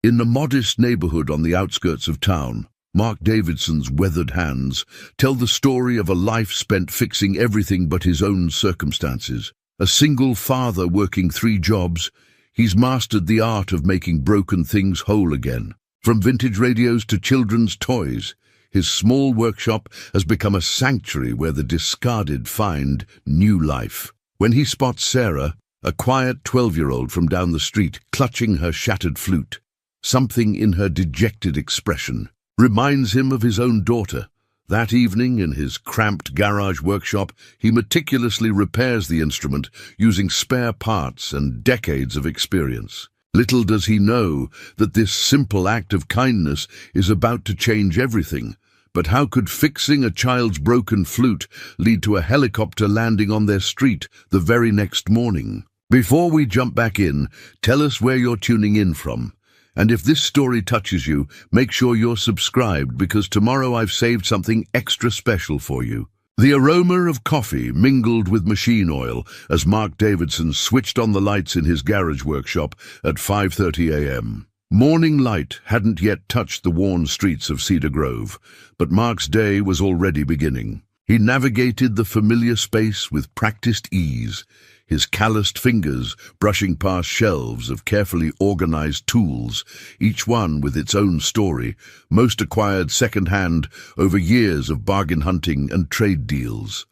In the modest neighborhood on the outskirts of town, Mark Davidson's weathered hands tell the story of a life spent fixing everything but his own circumstances. A single father working 3 jobs, he's mastered the art of making broken things whole again. From vintage radios to children's toys, his small workshop has become a sanctuary where the discarded find new life. When he spots Sarah, a quiet 12-year-old from down the street, clutching her shattered flute, something in her dejected expression reminds him of his own daughter. That evening, in his cramped garage workshop, he meticulously repairs the instrument using spare parts and decades of experience. Little does he know that this simple act of kindness is about to change everything. But how could fixing a child's broken flute lead to a helicopter landing on their street the very next morning? Before we jump back in, tell us where you're tuning in from. And if this story touches you, make sure you're subscribed, because tomorrow I've saved something extra special for you. The aroma of coffee mingled with machine oil as Mark Davidson switched on the lights in his garage workshop at 5:30 a.m. Morning light hadn't yet touched the worn streets of Cedar Grove, but Mark's day was already beginning. He navigated the familiar space with practiced ease, his calloused fingers brushing past shelves of carefully organized tools, each one with its own story, most acquired second-hand over years of bargain hunting and trade deals.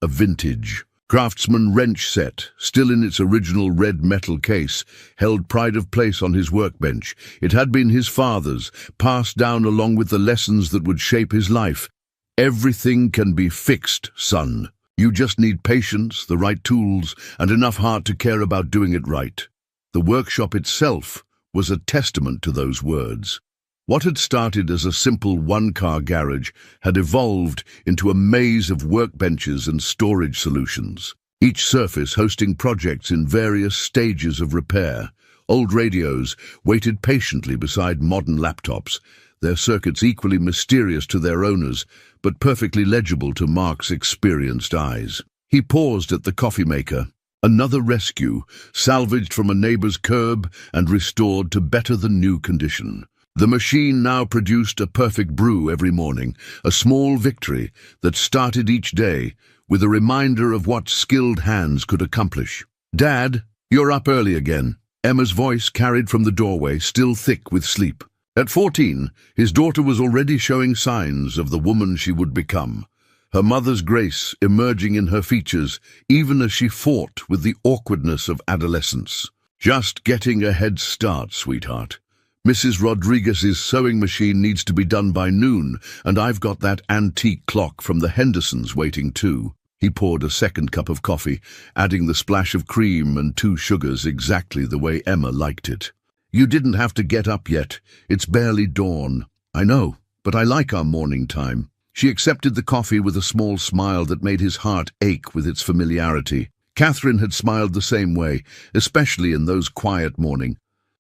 A vintage Craftsman wrench set, still in its original red metal case, held pride of place on his workbench. It had been his father's, passed down along with the lessons that would shape his life. Everything can be fixed, son. You just need patience, the right tools, and enough heart to care about doing it right. The workshop itself was a testament to those words. What had started as a simple one-car garage had evolved into a maze of workbenches and storage solutions, each surface hosting projects in various stages of repair. Old radios waited patiently beside modern laptops, their circuits equally mysterious to their owners, but perfectly legible to Mark's experienced eyes. He paused at the coffee maker, another rescue, salvaged from a neighbor's curb and restored to better-than-new condition. The machine now produced a perfect brew every morning, a small victory that started each day with a reminder of what skilled hands could accomplish. "Dad, you're up early again." Emma's voice carried from the doorway, still thick with sleep. At 14, his daughter was already showing signs of the woman she would become, her mother's grace emerging in her features even as she fought with the awkwardness of adolescence. "Just getting a head start, sweetheart. Mrs. Rodriguez's sewing machine needs to be done by noon, and I've got that antique clock from the Hendersons waiting too." He poured a second cup of coffee, adding the splash of cream and 2 sugars exactly the way Emma liked it. "You didn't have to get up yet. It's barely dawn." "I know, but I like our morning time." She accepted the coffee with a small smile that made his heart ache with its familiarity. Catherine had smiled the same way, especially in those quiet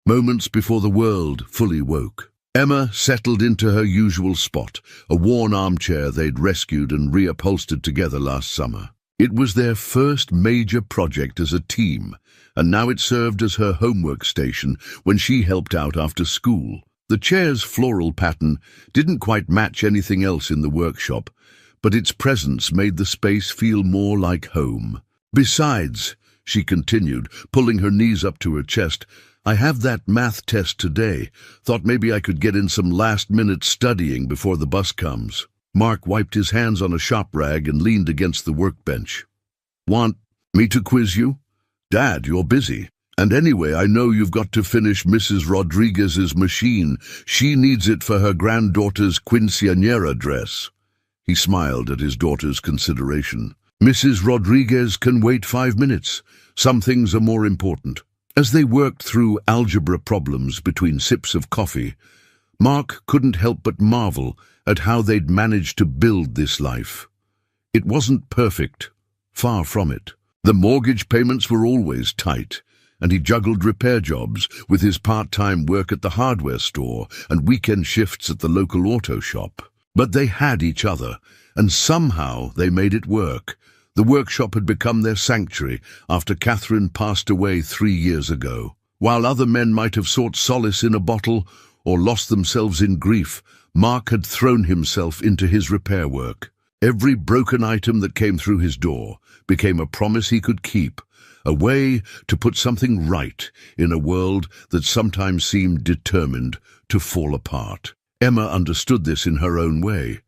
moments before the world fully woke. Emma settled into her usual spot, a worn armchair they'd rescued and reupholstered together last summer. It was their first major project as a team, and now it served as her homework station when she helped out after school. The chair's floral pattern didn't quite match anything else in the workshop, but its presence made the space feel more like home. "Besides," she continued, pulling her knees up to her chest, "I have that math test today. Thought maybe I could get in some last-minute studying before the bus comes." Mark wiped his hands on a shop rag and leaned against the workbench. "Want me to quiz you?" "Dad, you're busy. And anyway, I know you've got to finish Mrs. Rodriguez's machine. She needs it for her granddaughter's quinceañera dress." He smiled at his daughter's consideration. "Mrs. Rodriguez can wait 5 minutes. Some things are more important." As they worked through algebra problems between sips of coffee, Mark couldn't help but marvel at how they'd managed to build this life. It wasn't perfect, far from it. The mortgage payments were always tight, and he juggled repair jobs with his part-time work at the hardware store and weekend shifts at the local auto shop. But they had each other, and somehow they made it work. The workshop had become their sanctuary after Catherine passed away 3 years ago. While other men might have sought solace in a bottle or lost themselves in grief, Mark had thrown himself into his repair work. Every broken item that came through his door became a promise he could keep, a way to put something right in a world that sometimes seemed determined to fall apart. Emma understood this in her own way.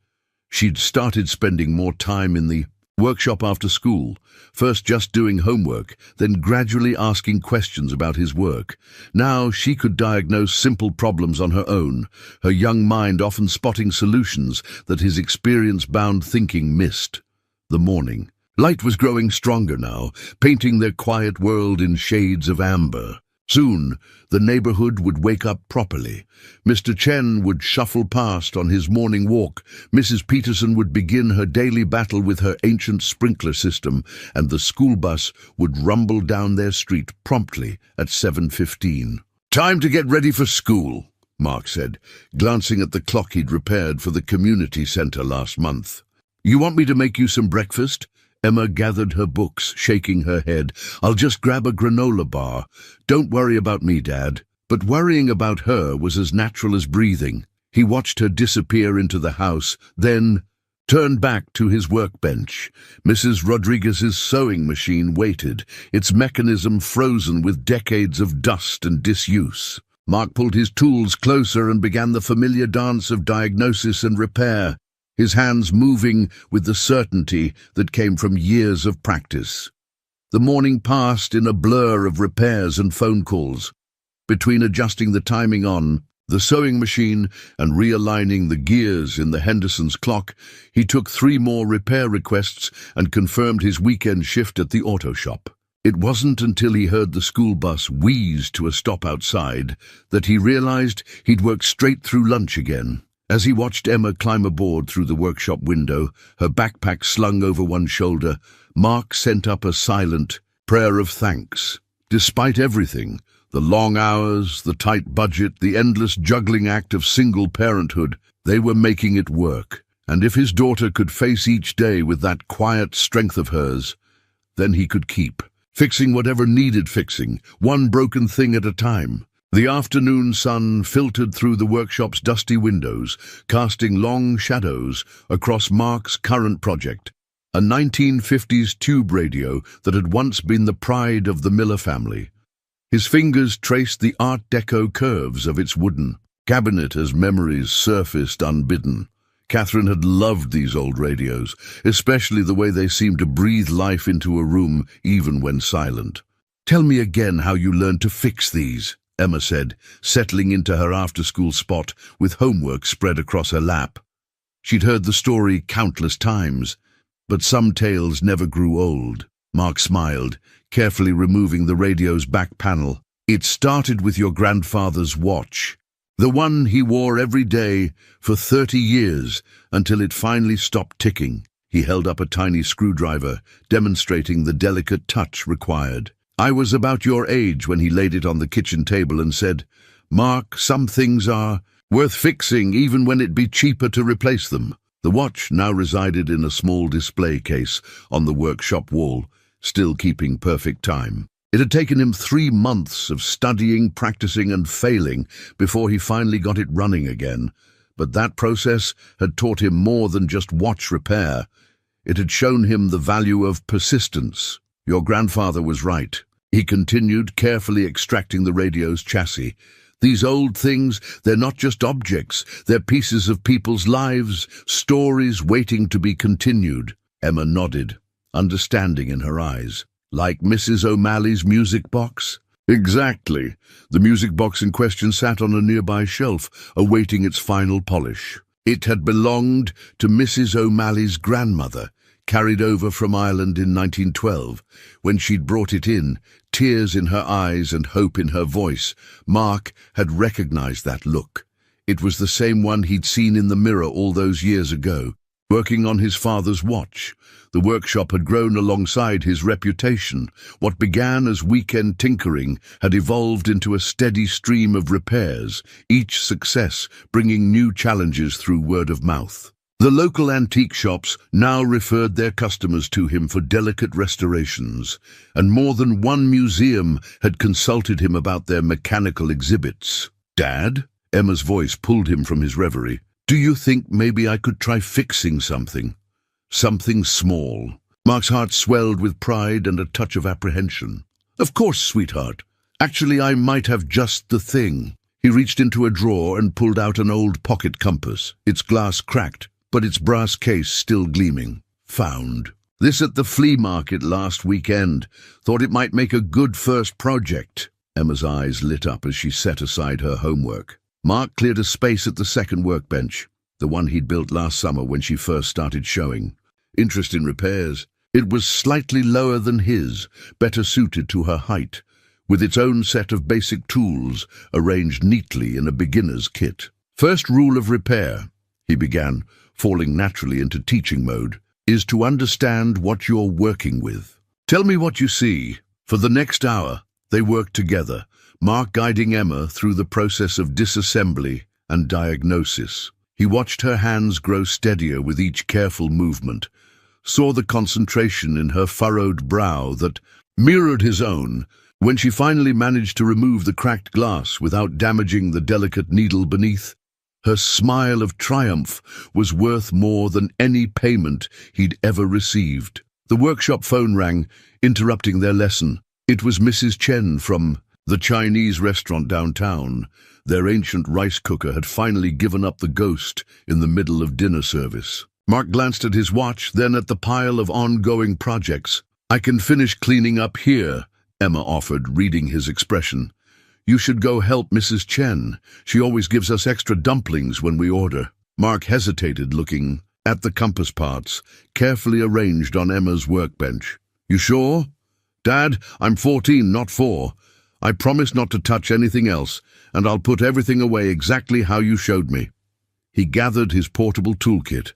She'd started spending more time in the workshop after school, first just doing homework, then gradually asking questions about his work. Now she could diagnose simple problems on her own, her young mind often spotting solutions that his experience-bound thinking missed. The morning. Light was growing stronger now, painting their quiet world in shades of amber. Soon, the neighborhood would wake up properly. Mr. Chen would shuffle past on his morning walk. Mrs. Peterson would begin her daily battle with her ancient sprinkler system, and the school bus would rumble down their street promptly at 7:15. "Time to get ready for school," Mark said, glancing at the clock he'd repaired for the community center last month. "You want me to make you some breakfast?" Emma gathered her books, shaking her head. "I'll just grab a granola bar. Don't worry about me, Dad." But worrying about her was as natural as breathing. He watched her disappear into the house, then turned back to his workbench. Mrs. Rodriguez's sewing machine waited, its mechanism frozen with decades of dust and disuse. Mark pulled his tools closer and began the familiar dance of diagnosis and repair, his hands moving with the certainty that came from years of practice. The morning passed in a blur of repairs and phone calls. Between adjusting the timing on the sewing machine and realigning the gears in the Henderson's clock, he took 3 more repair requests and confirmed his weekend shift at the auto shop. It wasn't until he heard the school bus wheeze to a stop outside that he realized he'd worked straight through lunch again. As he watched Emma climb aboard through the workshop window, her backpack slung over one shoulder, Mark sent up a silent prayer of thanks. Despite everything, the long hours, the tight budget, the endless juggling act of single parenthood, they were making it work. And if his daughter could face each day with that quiet strength of hers, then he could keep fixing whatever needed fixing, one broken thing at a time. The afternoon sun filtered through the workshop's dusty windows, casting long shadows across Mark's current project, a 1950s tube radio that had once been the pride of the Miller family. His fingers traced the Art Deco curves of its wooden cabinet as memories surfaced unbidden. Catherine had loved these old radios, especially the way they seemed to breathe life into a room even when silent. "Tell me again how you learned to fix these," Emma said, settling into her after-school spot with homework spread across her lap. She'd heard the story countless times, but some tales never grew old. Mark smiled, carefully removing the radio's back panel. "It started with your grandfather's watch, the one he wore every day for 30 years until it finally stopped ticking." He held up a tiny screwdriver, demonstrating the delicate touch required. "I was about your age when he laid it on the kitchen table and said, 'Mark, some things are worth fixing even when it be cheaper to replace them.'" The watch now resided in a small display case on the workshop wall, still keeping perfect time. It had taken him 3 months of studying, practicing, and failing before he finally got it running again. But that process had taught him more than just watch repair. It had shown him the value of persistence. "Your grandfather was right," he continued, carefully extracting the radio's chassis. "These old things, they're not just objects, they're pieces of people's lives, stories waiting to be continued." Emma nodded, understanding in her eyes. "Like Mrs. O'Malley's music box?" "Exactly." The music box in question sat on a nearby shelf, awaiting its final polish. It had belonged to Mrs. O'Malley's grandmother, carried over from Ireland in 1912. When she'd brought it in, tears in her eyes and hope in her voice, Mark had recognized that look. It was the same one he'd seen in the mirror all those years ago, working on his father's watch. The workshop had grown alongside his reputation. What began as weekend tinkering had evolved into a steady stream of repairs, each success bringing new challenges through word of mouth. The local antique shops now referred their customers to him for delicate restorations, and more than one museum had consulted him about their mechanical exhibits. "Dad?" Emma's voice pulled him from his reverie. "Do you think maybe I could try fixing something? Something small." Mark's heart swelled with pride and a touch of apprehension. "Of course, sweetheart. Actually, I might have just the thing." He reached into a drawer and pulled out an old pocket compass, its glass cracked, but its brass case still gleaming. "Found this at the flea market last weekend. Thought it might make a good first project." Emma's eyes lit up as she set aside her homework. Mark cleared a space at the second workbench, the one he'd built last summer when she first started showing interest in repairs. It was slightly lower than his, better suited to her height, with its own set of basic tools arranged neatly in a beginner's kit. "First rule of repair," he began, falling naturally into teaching mode, "is to understand what you're working with. Tell me what you see." For the next hour, they worked together, Mark guiding Emma through the process of disassembly and diagnosis. He watched her hands grow steadier with each careful movement, saw the concentration in her furrowed brow that mirrored his own. When she finally managed to remove the cracked glass without damaging the delicate needle beneath, her smile of triumph was worth more than any payment he'd ever received. The workshop phone rang, interrupting their lesson. It was Mrs. Chen from the Chinese restaurant downtown. Their ancient rice cooker had finally given up the ghost in the middle of dinner service. Mark glanced at his watch, then at the pile of ongoing projects. "I can finish cleaning up here," Emma offered, reading his expression. "You should go help Mrs. Chen. She always gives us extra dumplings when we order." Mark hesitated, looking at the compass parts, carefully arranged on Emma's workbench. "You sure?" "Dad, I'm 14, not 4. I promise not to touch anything else, and I'll put everything away exactly how you showed me." He gathered his portable toolkit,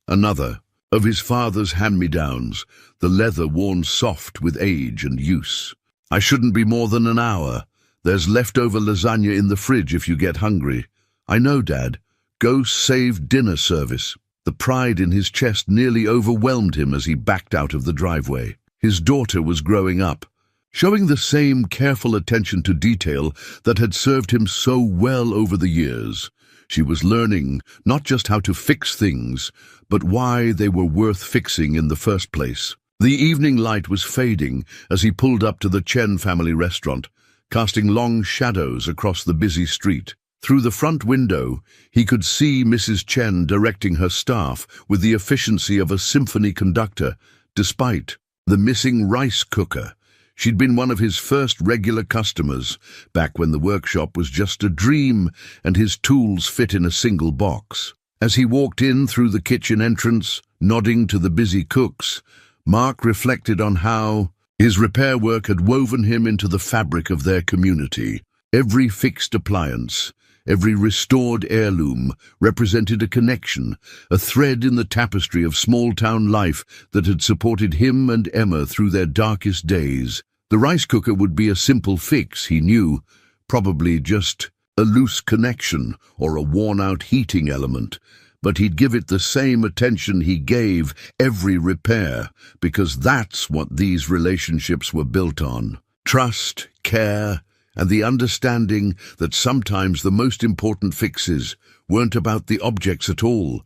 another of his father's hand-me-downs, the leather worn soft with age and use. "I shouldn't be more than an hour. There's leftover lasagna in the fridge if you get hungry." "I know, Dad. Go save dinner service." The pride in his chest nearly overwhelmed him as he backed out of the driveway. His daughter was growing up, showing the same careful attention to detail that had served him so well over the years. She was learning not just how to fix things, but why they were worth fixing in the first place. The evening light was fading as he pulled up to the Chen family restaurant, casting long shadows across the busy street. Through the front window, he could see Mrs. Chen directing her staff with the efficiency of a symphony conductor, despite the missing rice cooker. She'd been one of his first regular customers, back when the workshop was just a dream and his tools fit in a single box. As he walked in through the kitchen entrance, nodding to the busy cooks, Mark reflected on how his repair work had woven him into the fabric of their community. Every fixed appliance, every restored heirloom represented a connection, a thread in the tapestry of small-town life that had supported him and Emma through their darkest days. The rice cooker would be a simple fix, he knew, probably just a loose connection or a worn-out heating element, but he'd give it the same attention he gave every repair, because that's what these relationships were built on. Trust, care, and the understanding that sometimes the most important fixes weren't about the objects at all,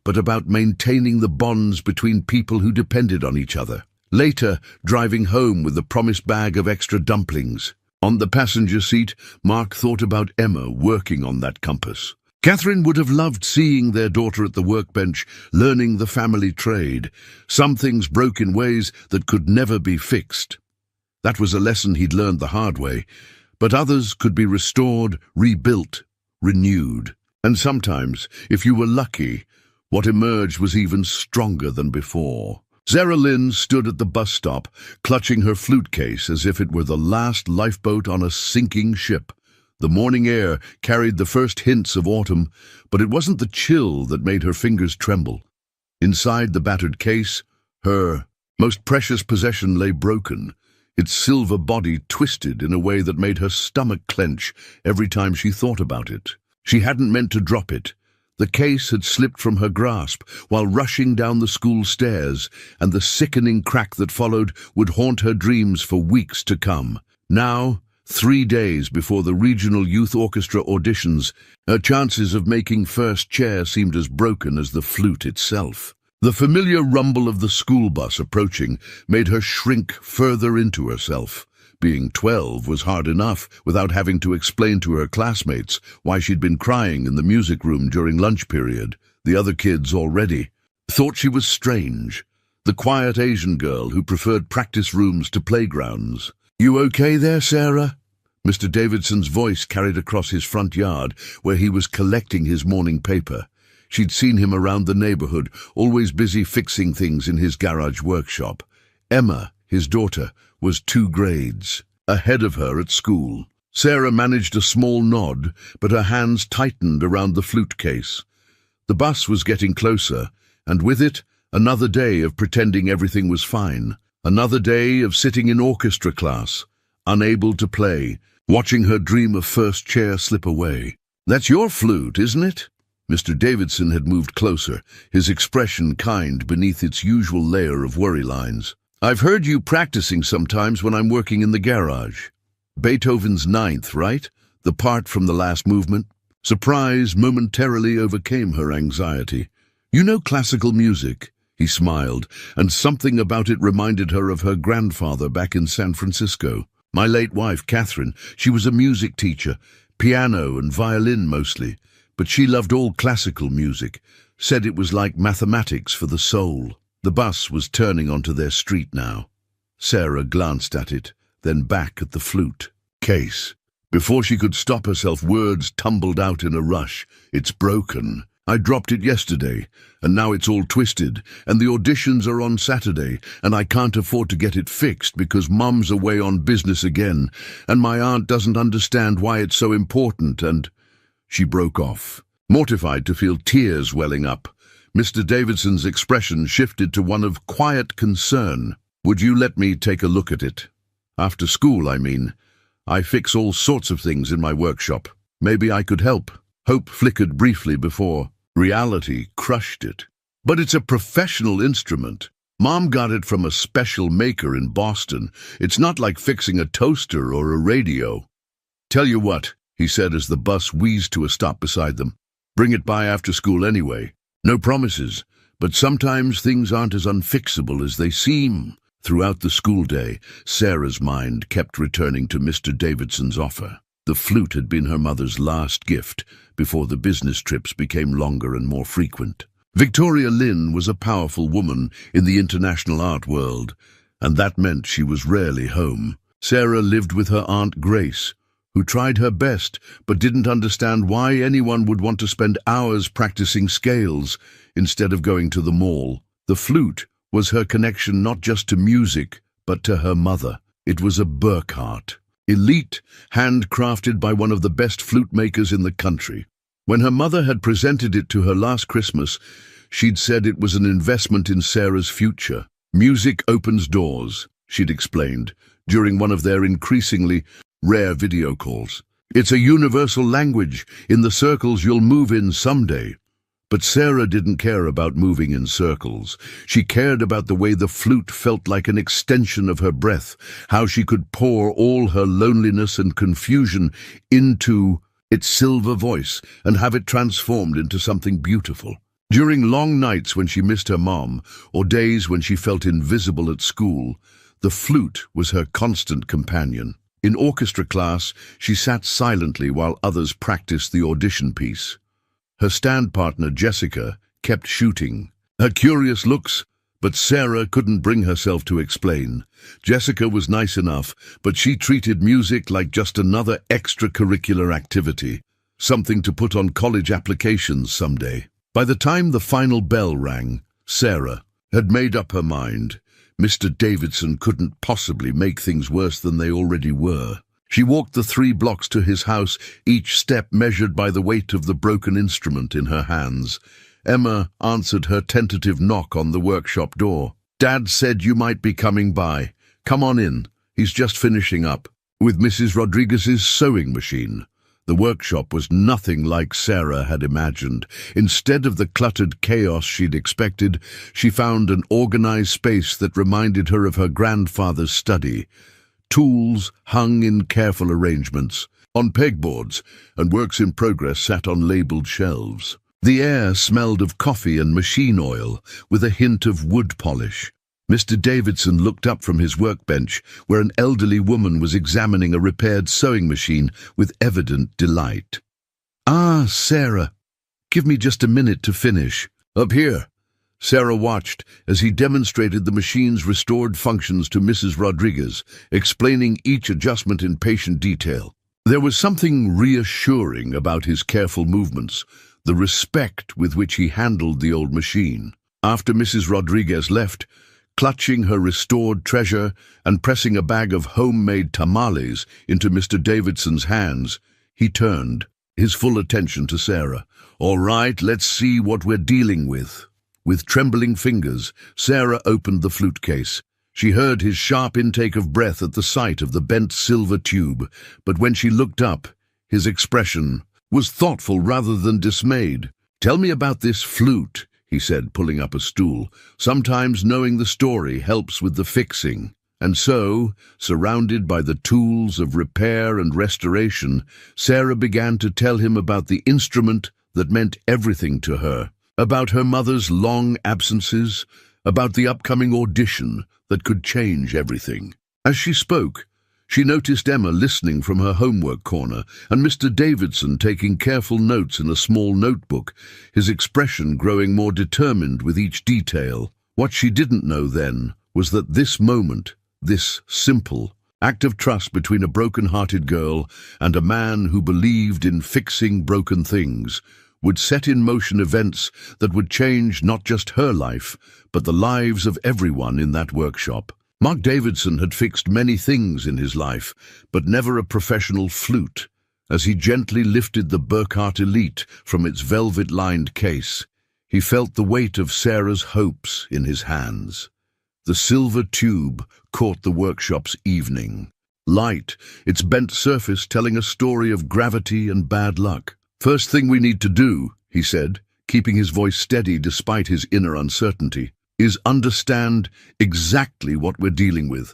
but about maintaining the bonds between people who depended on each other. Later, driving home with the promised bag of extra dumplings. On the passenger seat, Mark thought about Emma working on that compass. Catherine would have loved seeing their daughter at the workbench, learning the family trade. Some things broke in ways that could never be fixed. That was a lesson he'd learned the hard way, but others could be restored, rebuilt, renewed. And sometimes, if you were lucky, what emerged was even stronger than before. Zara Lynn stood at the bus stop, clutching her flute case as if it were the last lifeboat on a sinking ship. The morning air carried the first hints of autumn, but it wasn't the chill that made her fingers tremble. Inside the battered case, her most precious possession lay broken, its silver body twisted in a way that made her stomach clench every time she thought about it. She hadn't meant to drop it. The case had slipped from her grasp while rushing down the school stairs, and the sickening crack that followed would haunt her dreams for weeks to come. Now, 3 days before the regional youth orchestra auditions, her chances of making first chair seemed as broken as the flute itself. The familiar rumble of the school bus approaching made her shrink further into herself. Being 12 was hard enough without having to explain to her classmates why she'd been crying in the music room during lunch period. The other kids already thought she was strange, the quiet Asian girl who preferred practice rooms to playgrounds. "You okay there, Sarah?" Mr. Davidson's voice carried across his front yard where he was collecting his morning paper. She'd seen him around the neighborhood, always busy fixing things in his garage workshop. Emma, his daughter, was 2 grades ahead of her at school. Sarah managed a small nod, but her hands tightened around the flute case. The bus was getting closer, and with it, another day of pretending everything was fine. Another day of sitting in orchestra class, unable to play, watching her dream of first chair slip away. "That's your flute, isn't it?" Mr. Davidson had moved closer, his expression kind beneath its usual layer of worry lines. "I've heard you practicing sometimes when I'm working in the garage." Beethoven's Ninth, right? The part from the last movement? Surprise momentarily overcame her anxiety. "You know classical music?" He smiled, and something about it reminded her of her grandfather back in San Francisco. "My late wife, Catherine, she was a music teacher, piano and violin mostly, but she loved all classical music, said it was like mathematics for the soul." The bus was turning onto their street now. Sarah glanced at it, then back at the flute case. Before she could stop herself, words tumbled out in a rush. "It's broken. I dropped it yesterday, and now it's all twisted, and the auditions are on Saturday, and I can't afford to get it fixed because Mum's away on business again, and my aunt doesn't understand why it's so important, and—" She broke off, mortified to feel tears welling up. Mr. Davidson's expression shifted to one of quiet concern. "Would you let me take a look at it? After school, I mean. I fix all sorts of things in my workshop. Maybe I could help." Hope flickered briefly before reality crushed it. "But it's a professional instrument. Mom got it from a special maker in Boston. It's not like fixing a toaster or a radio." "Tell you what," he said as the bus wheezed to a stop beside them. "Bring it by after school anyway. No promises, but sometimes things aren't as unfixable as they seem." Throughout the school day, Sarah's mind kept returning to Mr. Davidson's offer. The flute had been her mother's last gift before the business trips became longer and more frequent. Victoria Lynn was a powerful woman in the international art world, and that meant she was rarely home. Sarah lived with her Aunt Grace, who tried her best but didn't understand why anyone would want to spend hours practicing scales instead of going to the mall. The flute was her connection not just to music, but to her mother. It was a Burkhardt, elite, handcrafted by one of the best flute makers in the country. When her mother had presented it to her last Christmas, she'd said it was an investment in Sarah's future. "Music opens doors," she'd explained, during one of their increasingly rare video calls. "It's a universal language in the circles you'll move in someday." But Sarah didn't care about moving in circles. She cared about the way the flute felt like an extension of her breath, how she could pour all her loneliness and confusion into its silver voice and have it transformed into something beautiful. During long nights when she missed her mom, or days when she felt invisible at school, the flute was her constant companion. In orchestra class, she sat silently while others practiced the audition piece. Her stand partner, Jessica, kept shooting. Her curious looks, but Sarah couldn't bring herself to explain. Jessica was nice enough, but she treated music like just another extracurricular activity, something to put on college applications someday. By the time the final bell rang, Sarah had made up her mind. Mr. Davidson couldn't possibly make things worse than they already were. She walked the 3 blocks to his house, each step measured by the weight of the broken instrument in her hands. Emma answered her tentative knock on the workshop door. "Dad said you might be coming by. Come on in. He's just finishing up with Mrs. Rodriguez's sewing machine." The workshop was nothing like Sarah had imagined. Instead of the cluttered chaos she'd expected, she found an organized space that reminded her of her grandfather's study. Tools hung in careful arrangements on pegboards, and works in progress sat on labeled shelves. The air smelled of coffee and machine oil, with a hint of wood polish. Mr. Davidson looked up from his workbench, where an elderly woman was examining a repaired sewing machine with evident delight. "Ah, Sarah, give me just a minute to finish." "Up here." Sarah watched as he demonstrated the machine's restored functions to Mrs. Rodriguez, explaining each adjustment in patient detail. There was something reassuring about his careful movements, the respect with which he handled the old machine. After Mrs. Rodriguez left, clutching her restored treasure and pressing a bag of homemade tamales into Mr. Davidson's hands, he turned, his full attention to Sarah. "All right, let's see what we're dealing with." With trembling fingers, Sarah opened the flute case. She heard his sharp intake of breath at the sight of the bent silver tube, but when she looked up, his expression was thoughtful rather than dismayed. "Tell me about this flute," he said, pulling up a stool. "Sometimes knowing the story helps with the fixing." And so, surrounded by the tools of repair and restoration, Sarah began to tell him about the instrument that meant everything to her, about her mother's long absences, about the upcoming audition that could change everything. As she spoke, she noticed Emma listening from her homework corner and Mr. Davidson taking careful notes in a small notebook, his expression growing more determined with each detail. What she didn't know then was that this moment, this simple act of trust between a broken-hearted girl and a man who believed in fixing broken things, would set in motion events that would change not just her life, but the lives of everyone in that workshop. Mark Davidson had fixed many things in his life, but never a professional flute. As he gently lifted the Burkhardt Elite from its velvet-lined case, he felt the weight of Sarah's hopes in his hands. The silver tube caught the workshop's evening light, its bent surface telling a story of gravity and bad luck. "First thing we need to do," he said, keeping his voice steady despite his inner uncertainty, "is understand exactly what we're dealing with.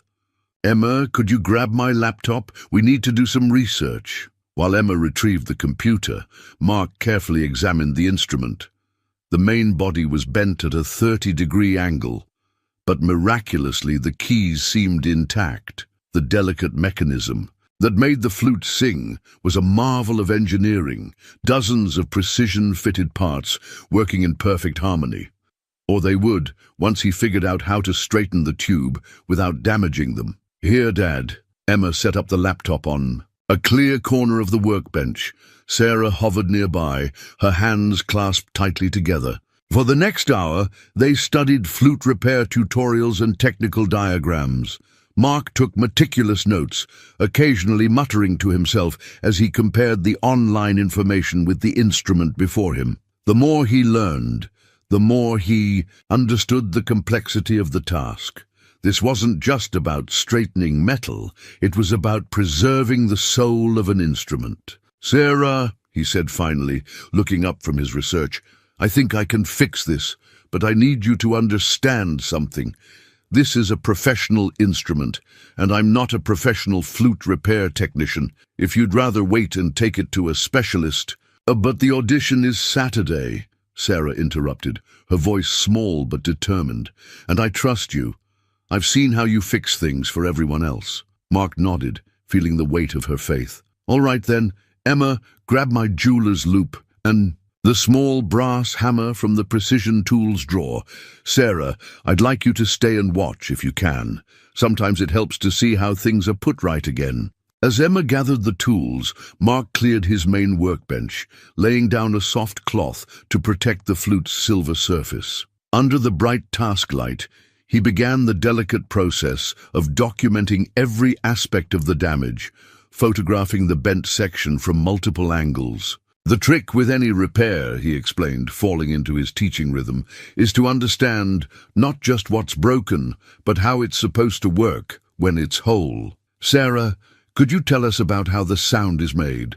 Emma, could you grab my laptop? We need to do some research." While Emma retrieved the computer, Mark carefully examined the instrument. The main body was bent at a 30-degree angle, but miraculously the keys seemed intact. The delicate mechanism that made the flute sing was a marvel of engineering, dozens of precision-fitted parts working in perfect harmony. Or they would, once he figured out how to straighten the tube without damaging them. "Here, Dad." Emma set up the laptop on a clear corner of the workbench. Sarah hovered nearby, her hands clasped tightly together. For the next hour, they studied flute repair tutorials and technical diagrams. Mark took meticulous notes, occasionally muttering to himself as he compared the online information with the instrument before him. The more he learned, the more he understood the complexity of the task. This wasn't just about straightening metal, it was about preserving the soul of an instrument. "Sarah," he said finally, looking up from his research, "I think I can fix this, but I need you to understand something. This is a professional instrument, and I'm not a professional flute repair technician. If you'd rather wait and take it to a specialist—" "But the audition is Saturday," Sarah interrupted, her voice small but determined. "And I trust you. I've seen how you fix things for everyone else." Mark nodded, feeling the weight of her faith. "All right then, Emma, grab my jeweler's loop and—" the small brass hammer from the precision tools drawer. "Sarah, I'd like you to stay and watch if you can. Sometimes it helps to see how things are put right again." As Emma gathered the tools, Mark cleared his main workbench, laying down a soft cloth to protect the flute's silver surface. Under the bright task light, he began the delicate process of documenting every aspect of the damage, photographing the bent section from multiple angles. "The trick with any repair," he explained, falling into his teaching rhythm, "is to understand not just what's broken, but how it's supposed to work when it's whole. Sarah, could you tell us about how the sound is made?"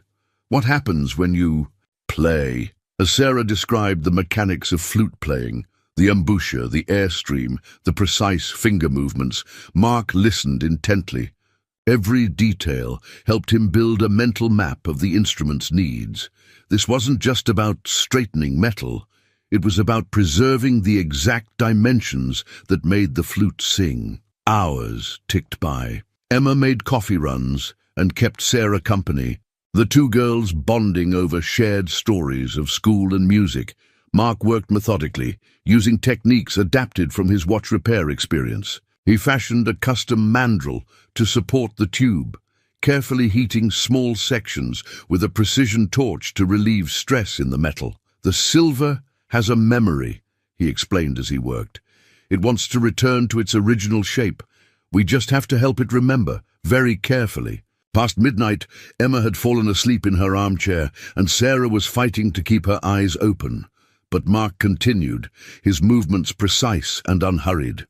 What happens when you play? As Sarah described the mechanics of flute playing, the embouchure, the airstream, the precise finger movements, Mark listened intently. Every detail helped him build a mental map of the instrument's needs. This wasn't just about straightening metal. It was about preserving the exact dimensions that made the flute sing. Hours ticked by. Emma made coffee runs and kept Sarah company, the two girls bonding over shared stories of school and music. Mark worked methodically, using techniques adapted from his watch repair experience. He fashioned a custom mandrel to support the tube, carefully heating small sections with a precision torch to relieve stress in the metal. The silver has a memory, he explained as he worked. It wants to return to its original shape. We just have to help it remember, very carefully. Past midnight, Emma had fallen asleep in her armchair, and Sarah was fighting to keep her eyes open. But Mark continued, his movements precise and unhurried.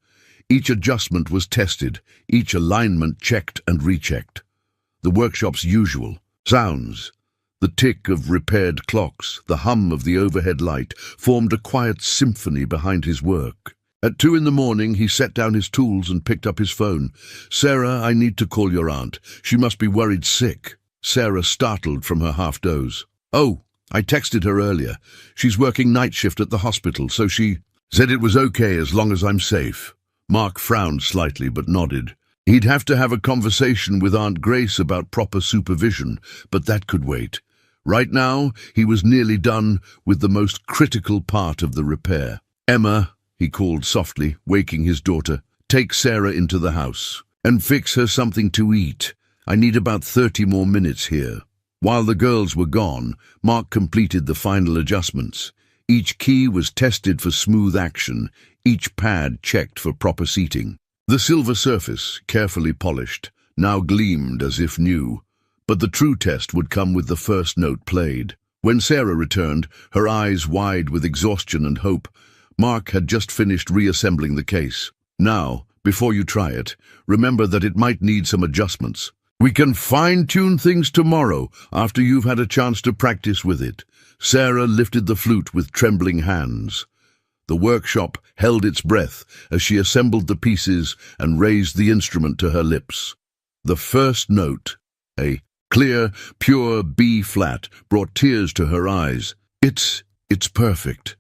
Each adjustment was tested, each alignment checked and rechecked. The workshop's usual sounds, the tick of repaired clocks, the hum of the overhead light, formed a quiet symphony behind his work. At 2 a.m, he set down his tools and picked up his phone. "Sarah, I need to call your aunt. She must be worried sick." Sarah startled from her half-doze. "Oh, I texted her earlier. She's working night shift at the hospital, so she said it was okay as long as I'm safe." Mark frowned slightly but nodded. He'd have to have a conversation with Aunt Grace about proper supervision, but that could wait. Right now, he was nearly done with the most critical part of the repair. "Emma," he called softly, waking his daughter, "take Sarah into the house and fix her something to eat. I need about 30 more minutes here." While the girls were gone, Mark completed the final adjustments. Each key was tested for smooth action, each pad checked for proper seating. The silver surface, carefully polished, now gleamed as if new, but the true test would come with the first note played. When Sarah returned, her eyes wide with exhaustion and hope, Mark had just finished reassembling the case. "Now, before you try it, remember that it might need some adjustments. We can fine-tune things tomorrow after you've had a chance to practice with it." Sarah lifted the flute with trembling hands. The workshop held its breath as she assembled the pieces and raised the instrument to her lips. The first note, a clear, pure B-flat, brought tears to her eyes. It's perfect,"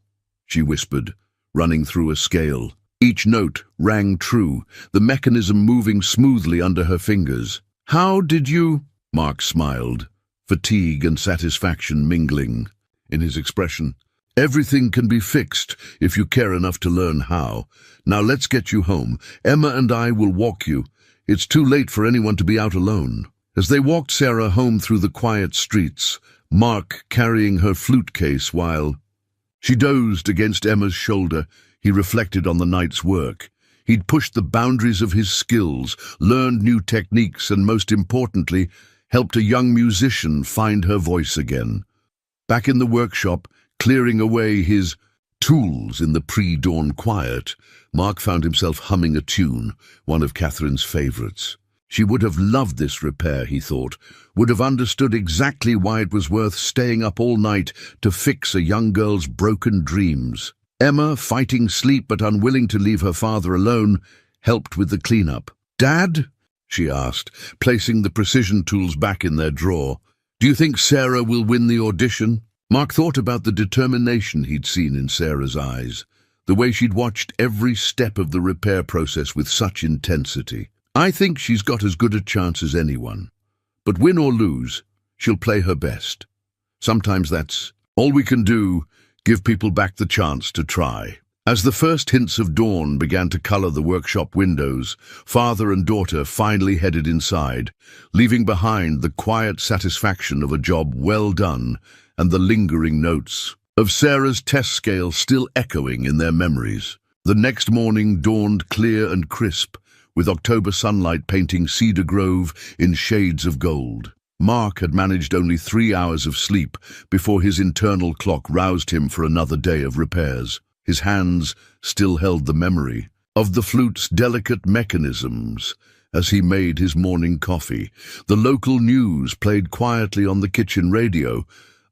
she whispered, running through a scale. Each note rang true, the mechanism moving smoothly under her fingers. "How did you—" Mark smiled, fatigue and satisfaction mingling in his expression. "Everything can be fixed if you care enough to learn how. Now let's get you home. Emma and I will walk you. It's too late for anyone to be out alone." As they walked Sarah home through the quiet streets, Mark carrying her flute case while she dozed against Emma's shoulder, he reflected on the night's work. He'd pushed the boundaries of his skills, learned new techniques, and most importantly, helped a young musician find her voice again. Back in the workshop, clearing away his tools in the pre-dawn quiet, Mark found himself humming a tune, one of Catherine's favorites. She would have loved this repair, he thought, would have understood exactly why it was worth staying up all night to fix a young girl's broken dreams. Emma, fighting sleep but unwilling to leave her father alone, helped with the cleanup. "Dad?" she asked, placing the precision tools back in their drawer. "Do you think Sarah will win the audition?" Mark thought about the determination he'd seen in Sarah's eyes, the way she'd watched every step of the repair process with such intensity. "I think she's got as good a chance as anyone. But win or lose, she'll play her best. Sometimes that's all we can do, give people back the chance to try." As the first hints of dawn began to color the workshop windows, father and daughter finally headed inside, leaving behind the quiet satisfaction of a job well done and the lingering notes of Sarah's test scale still echoing in their memories. The next morning dawned clear and crisp, with October sunlight painting Cedar Grove in shades of gold. Mark had managed only 3 hours of sleep before his internal clock roused him for another day of repairs. His hands still held the memory of the flute's delicate mechanisms as he made his morning coffee. The local news played quietly on the kitchen radio,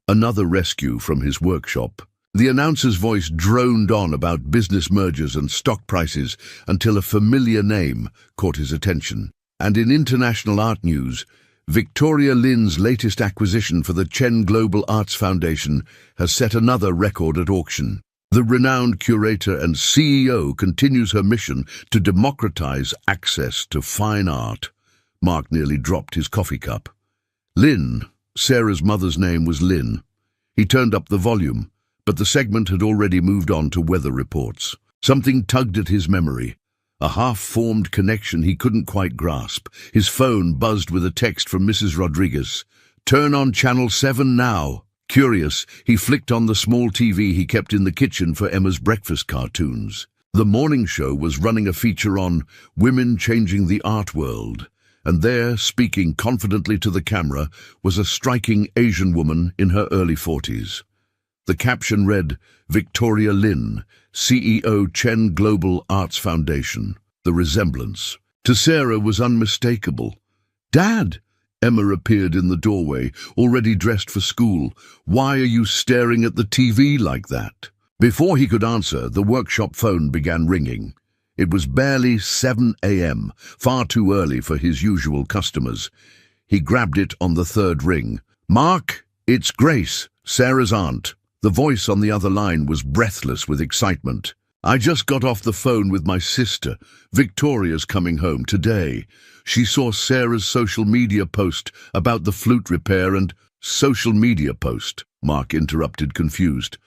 another rescue from his workshop. The announcer's voice droned on about business mergers and stock prices until a familiar name caught his attention. And in international art news, Victoria Lin's latest acquisition for the Chen Global Arts Foundation has set another record at auction. The renowned curator and CEO continues her mission to democratize access to fine art. Mark nearly dropped his coffee cup. Lin, Sarah's mother's name was Lin. He turned up the volume, but the segment had already moved on to weather reports. Something tugged at his memory, a half-formed connection he couldn't quite grasp. His phone buzzed with a text from Mrs. Rodriguez. "Turn on Channel 7 now." Curious, he flicked on the small TV he kept in the kitchen for Emma's breakfast cartoons. The morning show was running a feature on women changing the art world, and there, speaking confidently to the camera, was a striking Asian woman in her early 40s. The caption read, "Victoria Lin, CEO Chen Global Arts Foundation." The resemblance to Sarah was unmistakable. "Dad!" Emma appeared in the doorway, already dressed for school. "Why are you staring at the TV like that?" Before he could answer, the workshop phone began ringing. It was barely 7 a.m., far too early for his usual customers. He grabbed it on the third ring. "Mark, it's Grace, Sarah's aunt." The voice on the other line was breathless with excitement. "I just got off the phone with my sister. Victoria's coming home today. She saw Sarah's social media post about the flute repair and—" "Social media post?" Mark interrupted, confused.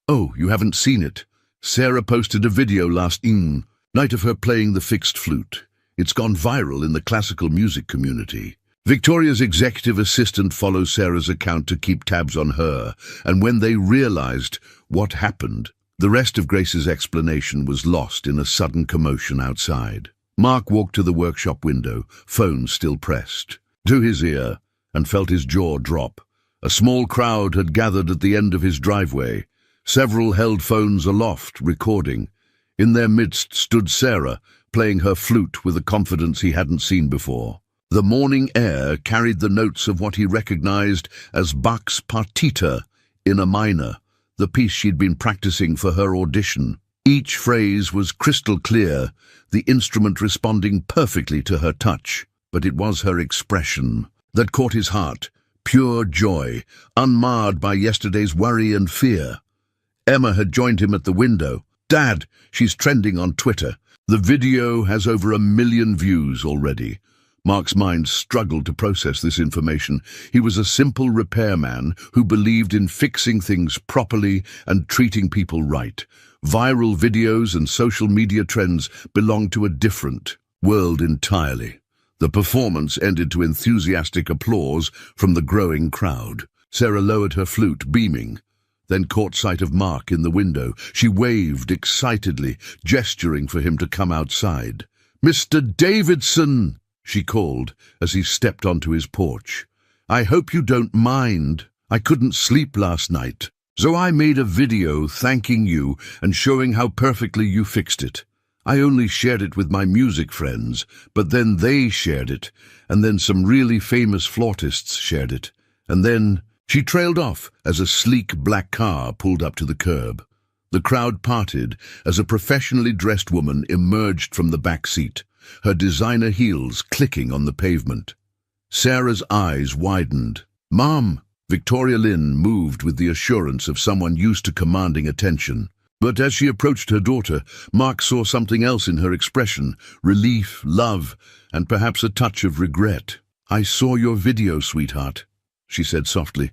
"Oh, you haven't seen it? Sarah posted a video last night of her playing the fixed flute. It's gone viral in the classical music community." Victoria's executive assistant follows Sarah's account to keep tabs on her, and when they realized what happened, the rest of Grace's explanation was lost in a sudden commotion outside. Mark walked to the workshop window, phone still pressed to his ear, and felt his jaw drop. A small crowd had gathered at the end of his driveway. Several held phones aloft, recording. In their midst stood Sarah, playing her flute with a confidence he hadn't seen before. The morning air carried the notes of what he recognized as Bach's Partita in a minor, the piece she'd been practicing for her audition. Each phrase was crystal clear, the instrument responding perfectly to her touch. But it was her expression that caught his heart, pure joy, unmarred by yesterday's worry and fear. Emma had joined him at the window. "Dad, she's trending on Twitter. The video has over 1 million views already." Mark's mind struggled to process this information. He was a simple repairman who believed in fixing things properly and treating people right. Viral videos and social media trends belonged to a different world entirely. The performance ended to enthusiastic applause from the growing crowd. Sarah lowered her flute, beaming, then caught sight of Mark in the window. She waved excitedly, gesturing for him to come outside. "Mr. Davidson!" she called as he stepped onto his porch. "I hope you don't mind. I couldn't sleep last night, so I made a video thanking you and showing how perfectly you fixed it. I only shared it with my music friends, but then they shared it, and then some really famous flautists shared it, and then—" She trailed off as a sleek black car pulled up to the curb. The crowd parted as a professionally dressed woman emerged from the back seat, her designer heels clicking on the pavement. Sarah's eyes widened. "Mom!" Victoria Lin moved with the assurance of someone used to commanding attention. But as she approached her daughter, Mark saw something else in her expression, relief, love, and perhaps a touch of regret. "I saw your video, sweetheart," she said softly.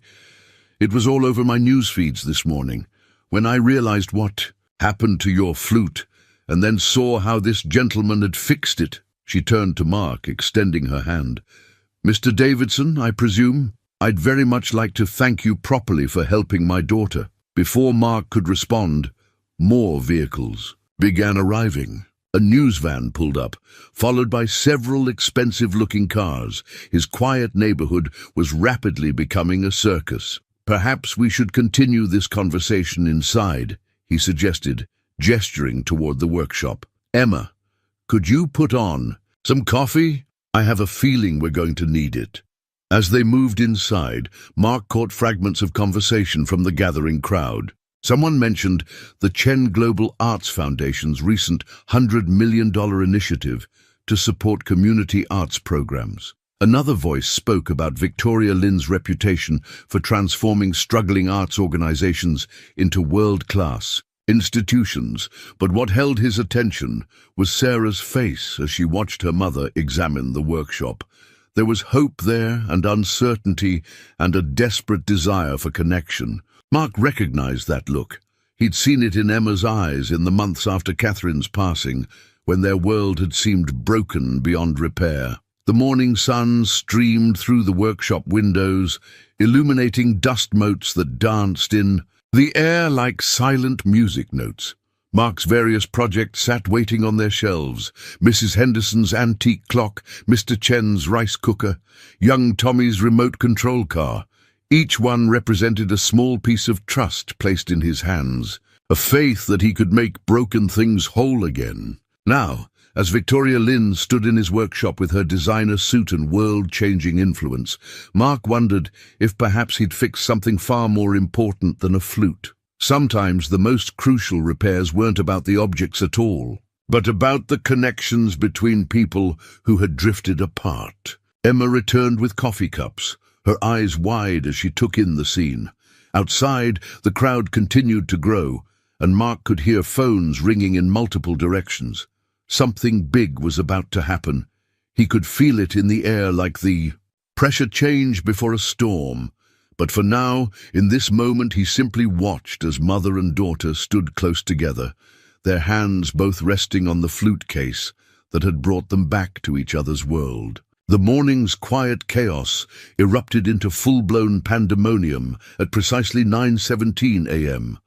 "It was all over my news feeds this morning. When I realized what happened to your flute, and then saw how this gentleman had fixed it." She turned to Mark, extending her hand. "Mr. Davidson, I presume? I'd very much like to thank you properly for helping my daughter." Before Mark could respond, more vehicles began arriving. A news van pulled up, followed by several expensive-looking cars. His quiet neighborhood was rapidly becoming a circus. "Perhaps we should continue this conversation inside," he suggested, gesturing toward the workshop. "Emma, could you put on Some coffee? I have a feeling we're going to need it." As they moved inside, Mark caught fragments of conversation from the gathering crowd. Someone mentioned the Chen Global Arts Foundation's recent $100 million initiative to support community arts programs. Another voice spoke about Victoria Lin's reputation for transforming struggling arts organizations into world-class institutions, but what held his attention was Sarah's face as she watched her mother examine the workshop. There was hope there, and uncertainty, and a desperate desire for connection. Mark recognized that look. He'd seen it in Emma's eyes in the months after Catherine's passing, when their world had seemed broken beyond repair. The morning sun streamed through the workshop windows, illuminating dust motes that danced in the air like silent music notes. Mark's various projects sat waiting on their shelves: Mrs. Henderson's antique clock, Mr. Chen's rice cooker, young Tommy's remote control car. Each one represented a small piece of trust placed in his hands, a faith that he could make broken things whole again. Now, as Victoria Lin stood in his workshop with her designer suit and world-changing influence, Mark wondered if perhaps he'd fix something far more important than a flute. Sometimes the most crucial repairs weren't about the objects at all, but about the connections between people who had drifted apart. Emma returned with coffee cups, her eyes wide as she took in the scene. Outside, the crowd continued to grow, and Mark could hear phones ringing in multiple directions. Something big was about to happen. He could feel it in the air like the pressure change before a storm. But for now, in this moment, he simply watched as mother and daughter stood close together, their hands both resting on the flute case that had brought them back to each other's world. The morning's quiet chaos erupted into full-blown pandemonium at precisely 9:17 a.m.,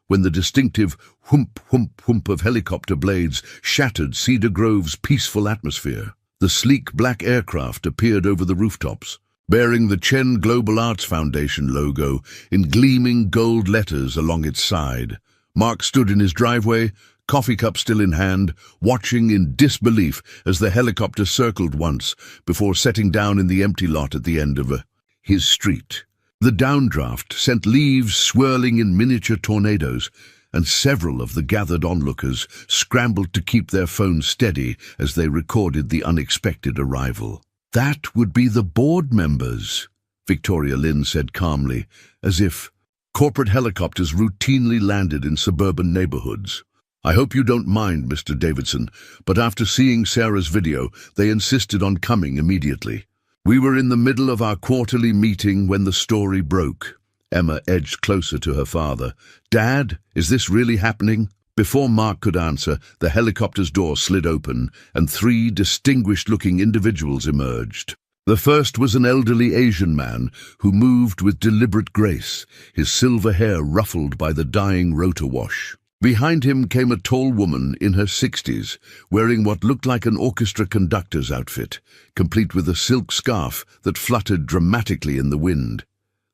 when the distinctive whoomp, whoomp, whoomp of helicopter blades shattered Cedar Grove's peaceful atmosphere. The sleek black aircraft appeared over the rooftops, bearing the Chen Global Arts Foundation logo in gleaming gold letters along its side. Mark stood in his driveway, coffee cup still in hand, watching in disbelief as the helicopter circled once before setting down in the empty lot at the end of his street. The downdraft sent leaves swirling in miniature tornadoes, and several of the gathered onlookers scrambled to keep their phones steady as they recorded the unexpected arrival. "That would be the board members," Victoria Lin said calmly, as if corporate helicopters routinely landed in suburban neighborhoods. "I hope you don't mind, Mr. Davidson, but after seeing Sarah's video, they insisted on coming immediately. We were in the middle of our quarterly meeting when the story broke." Emma edged closer to her father. "Dad, is this really happening?" Before Mark could answer, the helicopter's door slid open, and three distinguished-looking individuals emerged. The first was an elderly Asian man who moved with deliberate grace, his silver hair ruffled by the dying rotor wash. Behind him came a tall woman in her 60s, wearing what looked like an orchestra conductor's outfit, complete with a silk scarf that fluttered dramatically in the wind.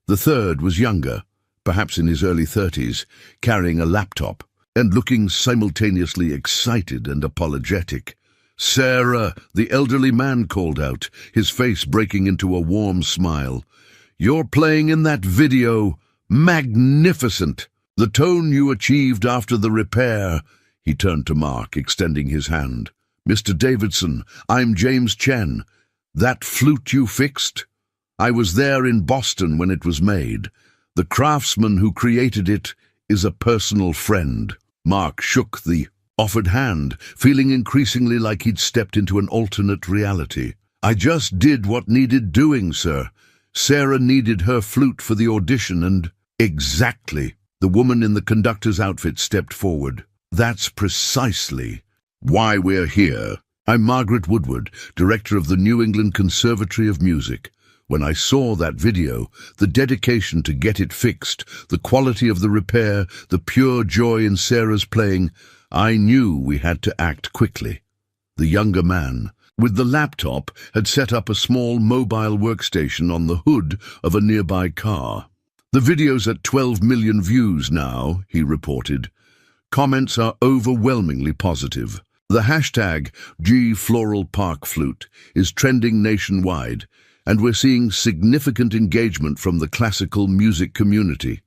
The third was younger, perhaps in his early 30s, carrying a laptop, and looking simultaneously excited and apologetic. "Sarah," the elderly man called out, his face breaking into a warm smile. "You're playing in that video. Magnificent! The tone you achieved after the repair." He turned to Mark, extending his hand. "Mr. Davidson, I'm James Chen. That flute you fixed? I was there in Boston when it was made. The craftsman who created it is a personal friend." Mark shook the offered hand, feeling increasingly like he'd stepped into an alternate reality. "I just did what needed doing, sir. Sarah needed her flute for the audition and—" "Exactly." The woman in the conductor's outfit stepped forward. "That's precisely why we're here. I'm Margaret Woodward, director of the New England Conservatory of Music. When I saw that video, the dedication to get it fixed, the quality of the repair, the pure joy in Sarah's playing, I knew we had to act quickly." The younger man, with the laptop, had set up a small mobile workstation on the hood of a nearby car. "The video's at 12 million views now," he reported. "Comments are overwhelmingly positive. The hashtag #GFloralParkFlute is trending nationwide, and we're seeing significant engagement from the classical music community.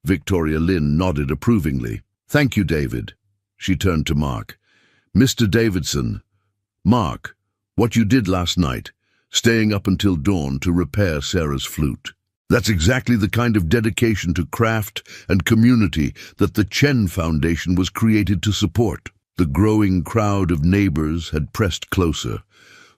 Victoria Lynn nodded approvingly. "Thank you, David." She turned to Mark. "Mr. Davidson, Mark, what you did last night, staying up until dawn to repair Sarah's flute. That's exactly the kind of dedication to craft and community that the Chen Foundation was created to support." The growing crowd of neighbors had pressed closer,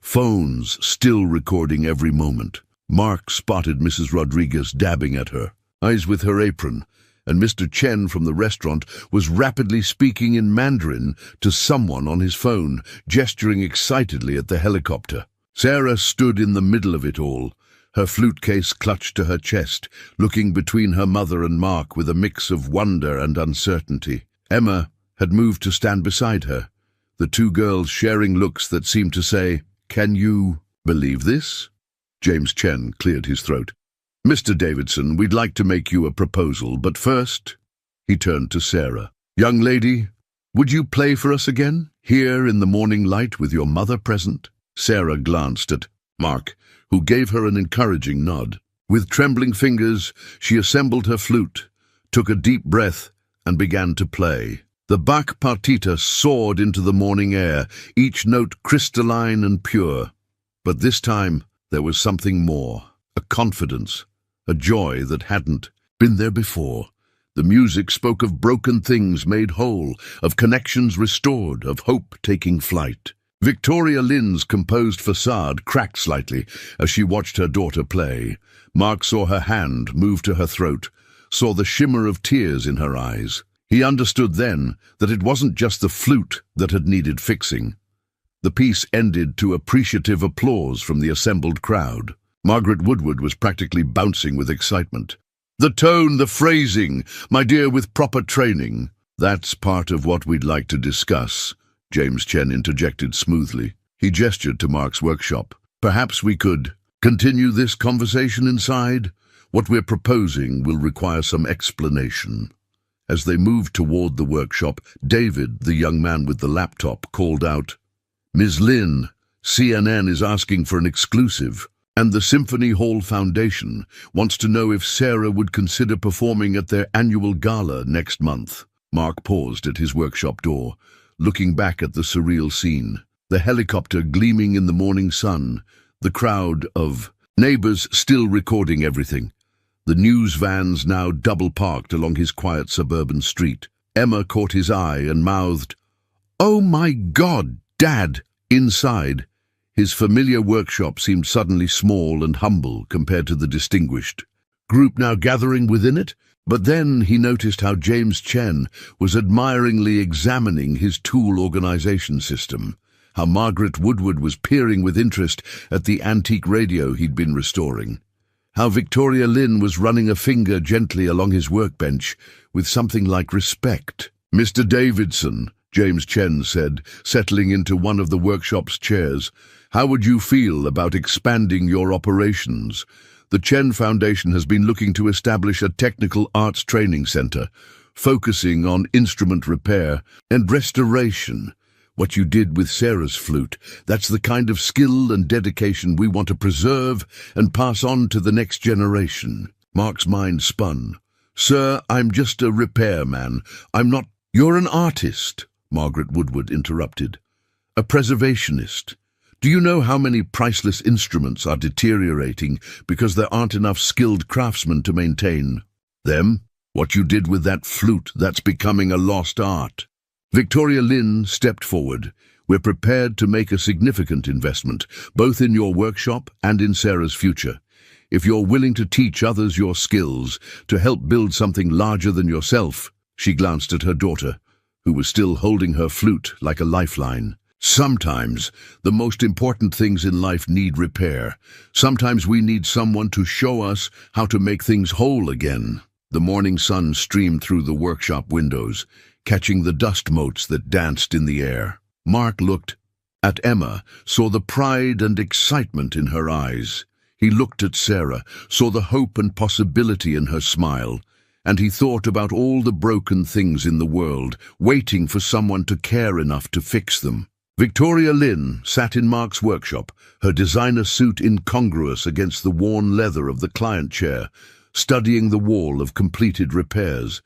phones still recording every moment. Mark spotted Mrs. Rodriguez dabbing at her, eyes with her apron, and Mr. Chen from the restaurant was rapidly speaking in Mandarin to someone on his phone, gesturing excitedly at the helicopter. Sarah stood in the middle of it all, her flute case clutched to her chest, looking between her mother and Mark with a mix of wonder and uncertainty. Emma had moved to stand beside her, the two girls sharing looks that seemed to say, "Can you believe this?" James Chen cleared his throat. "Mr. Davidson, we'd like to make you a proposal, but first..." He turned to Sarah. "Young lady, would you play for us again, here in the morning light with your mother present?" Sarah glanced at Mark, who gave her an encouraging nod. With trembling fingers, she assembled her flute, took a deep breath, and began to play. The Bach partita soared into the morning air, each note crystalline and pure. But this time, there was something more, a confidence, a joy that hadn't been there before. The music spoke of broken things made whole, of connections restored, of hope taking flight. Victoria Lynn's composed facade cracked slightly as she watched her daughter play. Mark saw her hand move to her throat, saw the shimmer of tears in her eyes. He understood then that it wasn't just the flute that had needed fixing. The piece ended to appreciative applause from the assembled crowd. Margaret Woodward was practically bouncing with excitement. "The tone, the phrasing, my dear, with proper training." "That's part of what we'd like to discuss," James Chen interjected smoothly. He gestured to Mark's workshop. "Perhaps we could continue this conversation inside. What we're proposing will require some explanation." As they moved toward the workshop, David, the young man with the laptop, called out, "Ms. Lynn, CNN is asking for an exclusive, and the Symphony Hall Foundation wants to know if Sarah would consider performing at their annual gala next month." Mark paused at his workshop door, looking back at the surreal scene. The helicopter gleaming in the morning sun, the crowd of neighbors still recording everything. The news vans now double-parked along his quiet suburban street. Emma caught his eye and mouthed, "Oh my God, Dad!" Inside, his familiar workshop seemed suddenly small and humble compared to the distinguished group now gathering within it. But then he noticed how James Chen was admiringly examining his tool organization system, how Margaret Woodward was peering with interest at the antique radio he'd been restoring, how Victoria Lynn was running a finger gently along his workbench with something like respect. "Mr. Davidson," James Chen said, settling into one of the workshop's chairs, "how would you feel about expanding your operations? The Chen Foundation has been looking to establish a technical arts training center, focusing on instrument repair and restoration. What you did with Sarah's flute, that's the kind of skill and dedication we want to preserve and pass on to the next generation." Mark's mind spun. "Sir, I'm just a repairman. I'm not—" "You're an artist," Margaret Woodward interrupted. "A preservationist. Do you know how many priceless instruments are deteriorating because there aren't enough skilled craftsmen to maintain them? What you did with that flute, that's becoming a lost art." Victoria Lynn stepped forward. "We're prepared to make a significant investment, both in your workshop and in Sarah's future. If you're willing to teach others your skills, to help build something larger than yourself." She glanced at her daughter, who was still holding her flute like a lifeline. "Sometimes the most important things in life need repair. Sometimes we need someone to show us how to make things whole again." The morning sun streamed through the workshop windows, catching the dust motes that danced in the air. Mark looked at Emma, saw the pride and excitement in her eyes. He looked at Sarah, saw the hope and possibility in her smile, and he thought about all the broken things in the world, waiting for someone to care enough to fix them. Victoria Lynn sat in Mark's workshop, her designer suit incongruous against the worn leather of the client chair, studying the wall of completed repairs.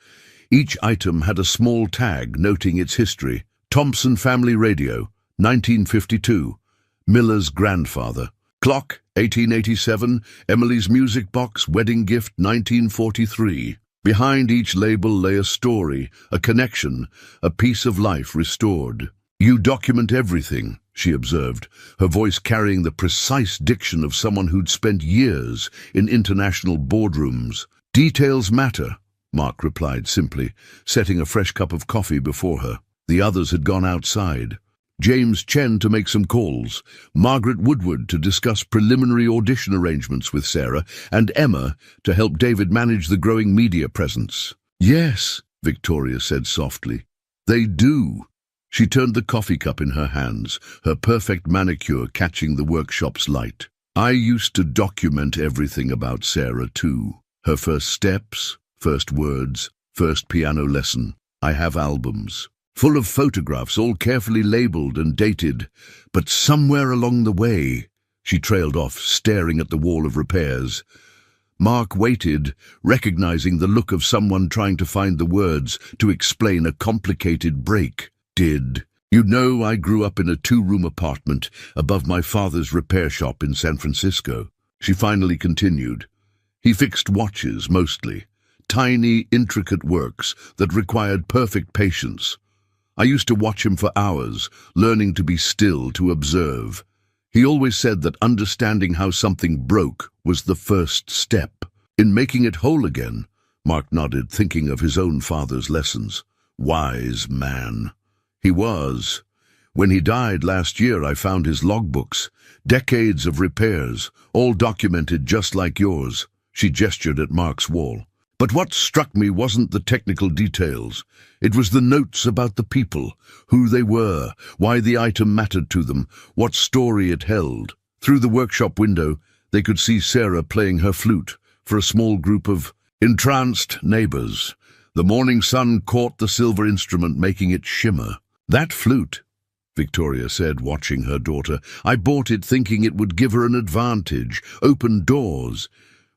Each item had a small tag noting its history. Thompson Family Radio, 1952. Miller's grandfather. Clock, 1887. Emily's music box, wedding gift, 1943. Behind each label lay a story, a connection, a piece of life restored. "You document everything," she observed, her voice carrying the precise diction of someone who'd spent years in international boardrooms. "Details matter," Mark replied simply, setting a fresh cup of coffee before her. The others had gone outside. James Chen to make some calls, Margaret Woodward to discuss preliminary audition arrangements with Sarah, and Emma to help David manage the growing media presence. "Yes," Victoria said softly. "They do." She turned the coffee cup in her hands, her perfect manicure catching the workshop's light. "I used to document everything about Sarah too. Her first steps, first words, first piano lesson. I have albums full of photographs, all carefully labeled and dated. But somewhere along the way," she trailed off, staring at the wall of repairs. Mark waited, recognizing the look of someone trying to find the words to explain a complicated break. "You know, I grew up in a 2-room apartment above my father's repair shop in San Francisco," she finally continued. "He fixed watches, mostly. Tiny, intricate works that required perfect patience. I used to watch him for hours, learning to be still, to observe. He always said that understanding how something broke was the first step. In making it whole again," Mark nodded, thinking of his own father's lessons. "Wise man." "He was. When he died last year, I found his logbooks. Decades of repairs, all documented just like yours." She gestured at Mark's wall. "But what struck me wasn't the technical details. It was the notes about the people, who they were, why the item mattered to them, what story it held." Through the workshop window, they could see Sarah playing her flute for a small group of entranced neighbors. The morning sun caught the silver instrument, making it shimmer. "That flute," Victoria said, watching her daughter, "I bought it thinking it would give her an advantage, open doors.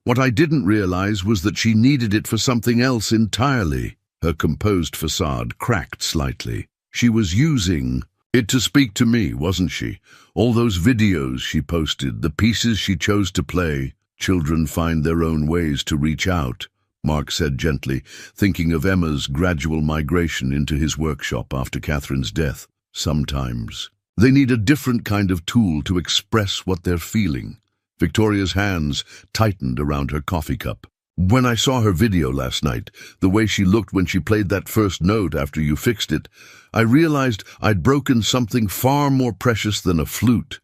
What I didn't realize was that she needed it for something else entirely." Her composed facade cracked slightly. "She was using it to speak to me, wasn't she? All those videos she posted, the pieces she chose to play. Children find their own ways to reach out," Mark said gently, thinking of Emma's gradual migration into his workshop after Catherine's death. "Sometimes they need a different kind of tool to express what they're feeling." Victoria's hands tightened around her coffee cup. "When I saw her video last night, the way she looked when she played that first note after you fixed it, I realized I'd broken something far more precious than a flute.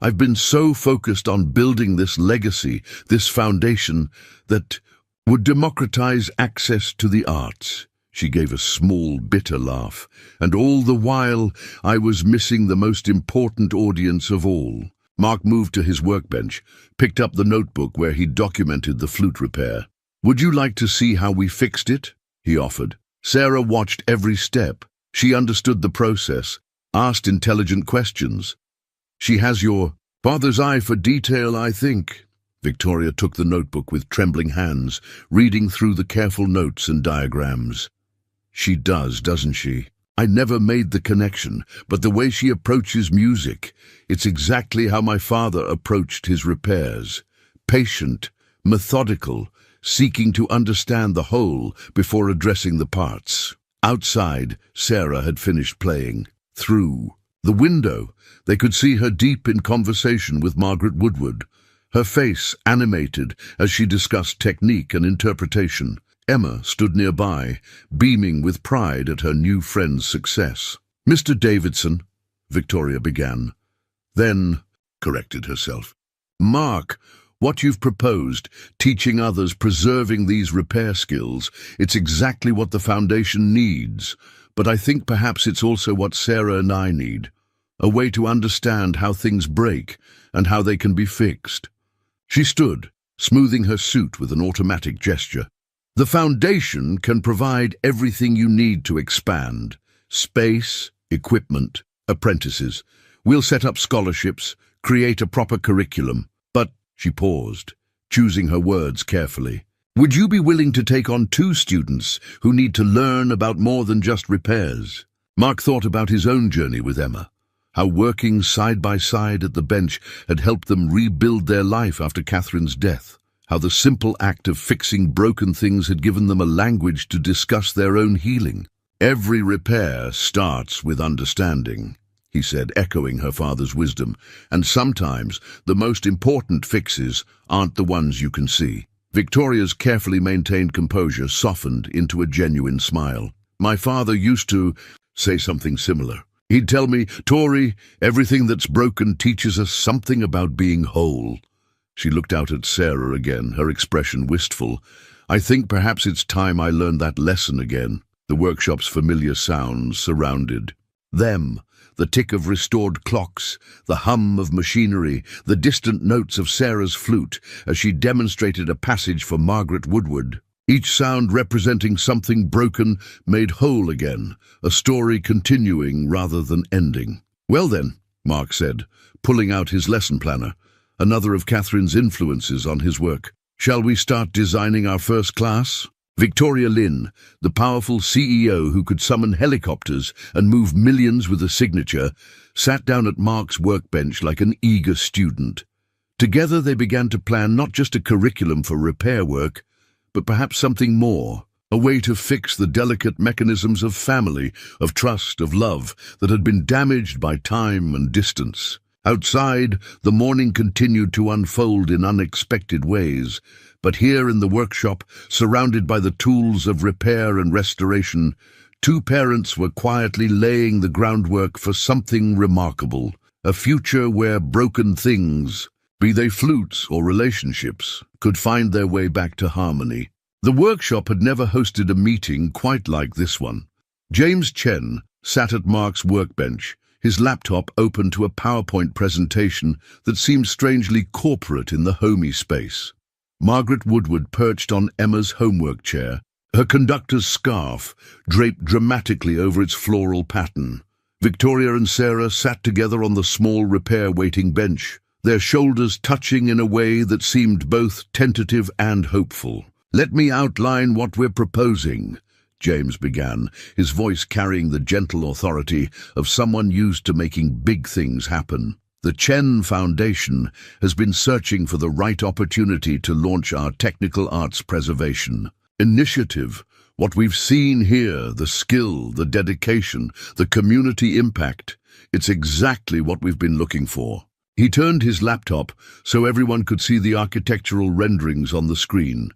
I've been so focused on building this legacy, this foundation, that would democratize access to the arts." She gave a small, bitter laugh. "And all the while, I was missing the most important audience of all." Mark moved to his workbench, picked up the notebook where he documented the flute repair. "Would you like to see how we fixed it?" he offered. Sarah watched every step. She understood the process, asked intelligent questions. "She has your father's eye for detail, I think." Victoria took the notebook with trembling hands, reading through the careful notes and diagrams. "She does, doesn't she? I never made the connection, but the way she approaches music, it's exactly how my father approached his repairs. Patient, methodical, seeking to understand the whole before addressing the parts." Outside, Sarah had finished playing. Through the window, they could see her deep in conversation with Margaret Woodward, her face animated as she discussed technique and interpretation. Emma stood nearby, beaming with pride at her new friend's success. "Mr. Davidson," Victoria began, then corrected herself. "Mark, what you've proposed, teaching others, preserving these repair skills, it's exactly what the foundation needs. But I think perhaps it's also what Sarah and I need. A way to understand how things break and how they can be fixed." She stood, smoothing her suit with an automatic gesture. "The foundation can provide everything you need to expand: space, equipment, Apprentices. We'll set up scholarships, create a proper curriculum. But, she paused, choosing her words carefully. Would you be willing to take on 2 students who need to learn about more than just repairs? Mark thought about his own journey with Emma, how working side by side at the bench had helped them rebuild their life after Catherine's death, how the simple act of fixing broken things had given them a language to discuss their own healing. Every repair starts with understanding, he said, echoing her father's wisdom, and sometimes the most important fixes aren't the ones you can see. Victoria's carefully maintained composure softened into a genuine smile. My father used to say something similar. He'd tell me, Tori, everything that's broken teaches us something about being whole. She looked out at Sarah again, her expression wistful. I think perhaps it's time I learned that lesson again. The workshop's familiar sounds surrounded them. The tick of restored clocks, the hum of machinery, the distant notes of Sarah's flute as she demonstrated a passage for Margaret Woodward. Each sound representing something broken made whole again, a story continuing rather than ending. Well then, Mark said, pulling out his lesson planner, another of Catherine's influences on his work. Shall we start designing our first class? Victoria Lynn, the powerful CEO who could summon helicopters and move millions with a signature, sat down at Mark's workbench like an eager student. Together they began to plan not just a curriculum for repair work, but perhaps something more, a way to fix the delicate mechanisms of family, of trust, of love that had been damaged by time and distance. Outside, the morning continued to unfold in unexpected ways, but here in the workshop, surrounded by the tools of repair and restoration, 2 parents were quietly laying the groundwork for something remarkable, a future where broken things, be they flutes or relationships, could find their way back to harmony. The workshop had never hosted a meeting quite like this one. James Chen sat at Mark's workbench, his laptop open to a PowerPoint presentation that seemed strangely corporate in the homey space. Margaret Woodward perched on Emma's homework chair, her conductor's scarf draped dramatically over its floral pattern. Victoria and Sarah sat together on the small repair-waiting bench, their shoulders touching in a way that seemed both tentative and hopeful. Let me outline what we're proposing, James began, his voice carrying the gentle authority of someone used to making big things happen. The Chen Foundation has been searching for the right opportunity to launch our technical arts preservation initiative. What we've seen here, the skill, the dedication, the community impact, it's exactly what we've been looking for. He turned his laptop so everyone could see the architectural renderings on the screen.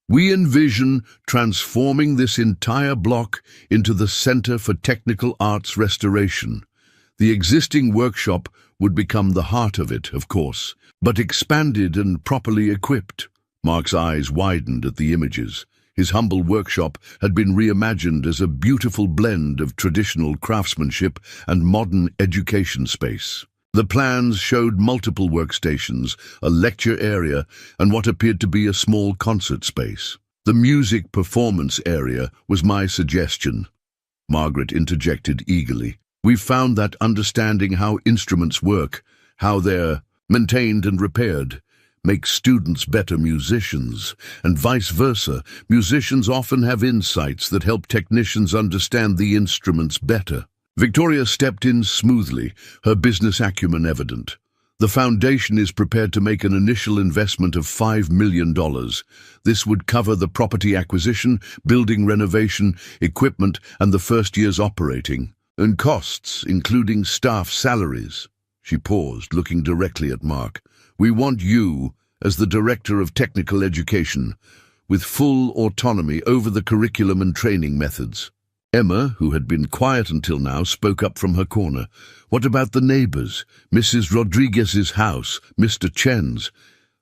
We envision transforming this entire block into the Center for Technical Arts Restoration. The existing workshop would become the heart of it, of course, but expanded and properly equipped. Mark's eyes widened at the images. His humble workshop had been reimagined as a beautiful blend of traditional craftsmanship and modern education space. The plans showed multiple workstations, a lecture area, and what appeared to be a small concert space. The music performance area was my suggestion, Margaret interjected eagerly. We've found that understanding how instruments work, how they're maintained and repaired, makes students better musicians, and vice versa. Musicians often have insights that help technicians understand the instruments better. Victoria stepped in smoothly, her business acumen evident. The foundation is prepared to make an initial investment of $5 million. This would cover the property acquisition, building renovation, equipment, and the first year's operating, and costs, including staff salaries. She paused, looking directly at Mark. We want you, as the Director of Technical Education, with full autonomy over the curriculum and training methods. Emma, who had been quiet until now, spoke up from her corner. What about the neighbors? Mrs. Rodriguez's house, Mr. Chen's.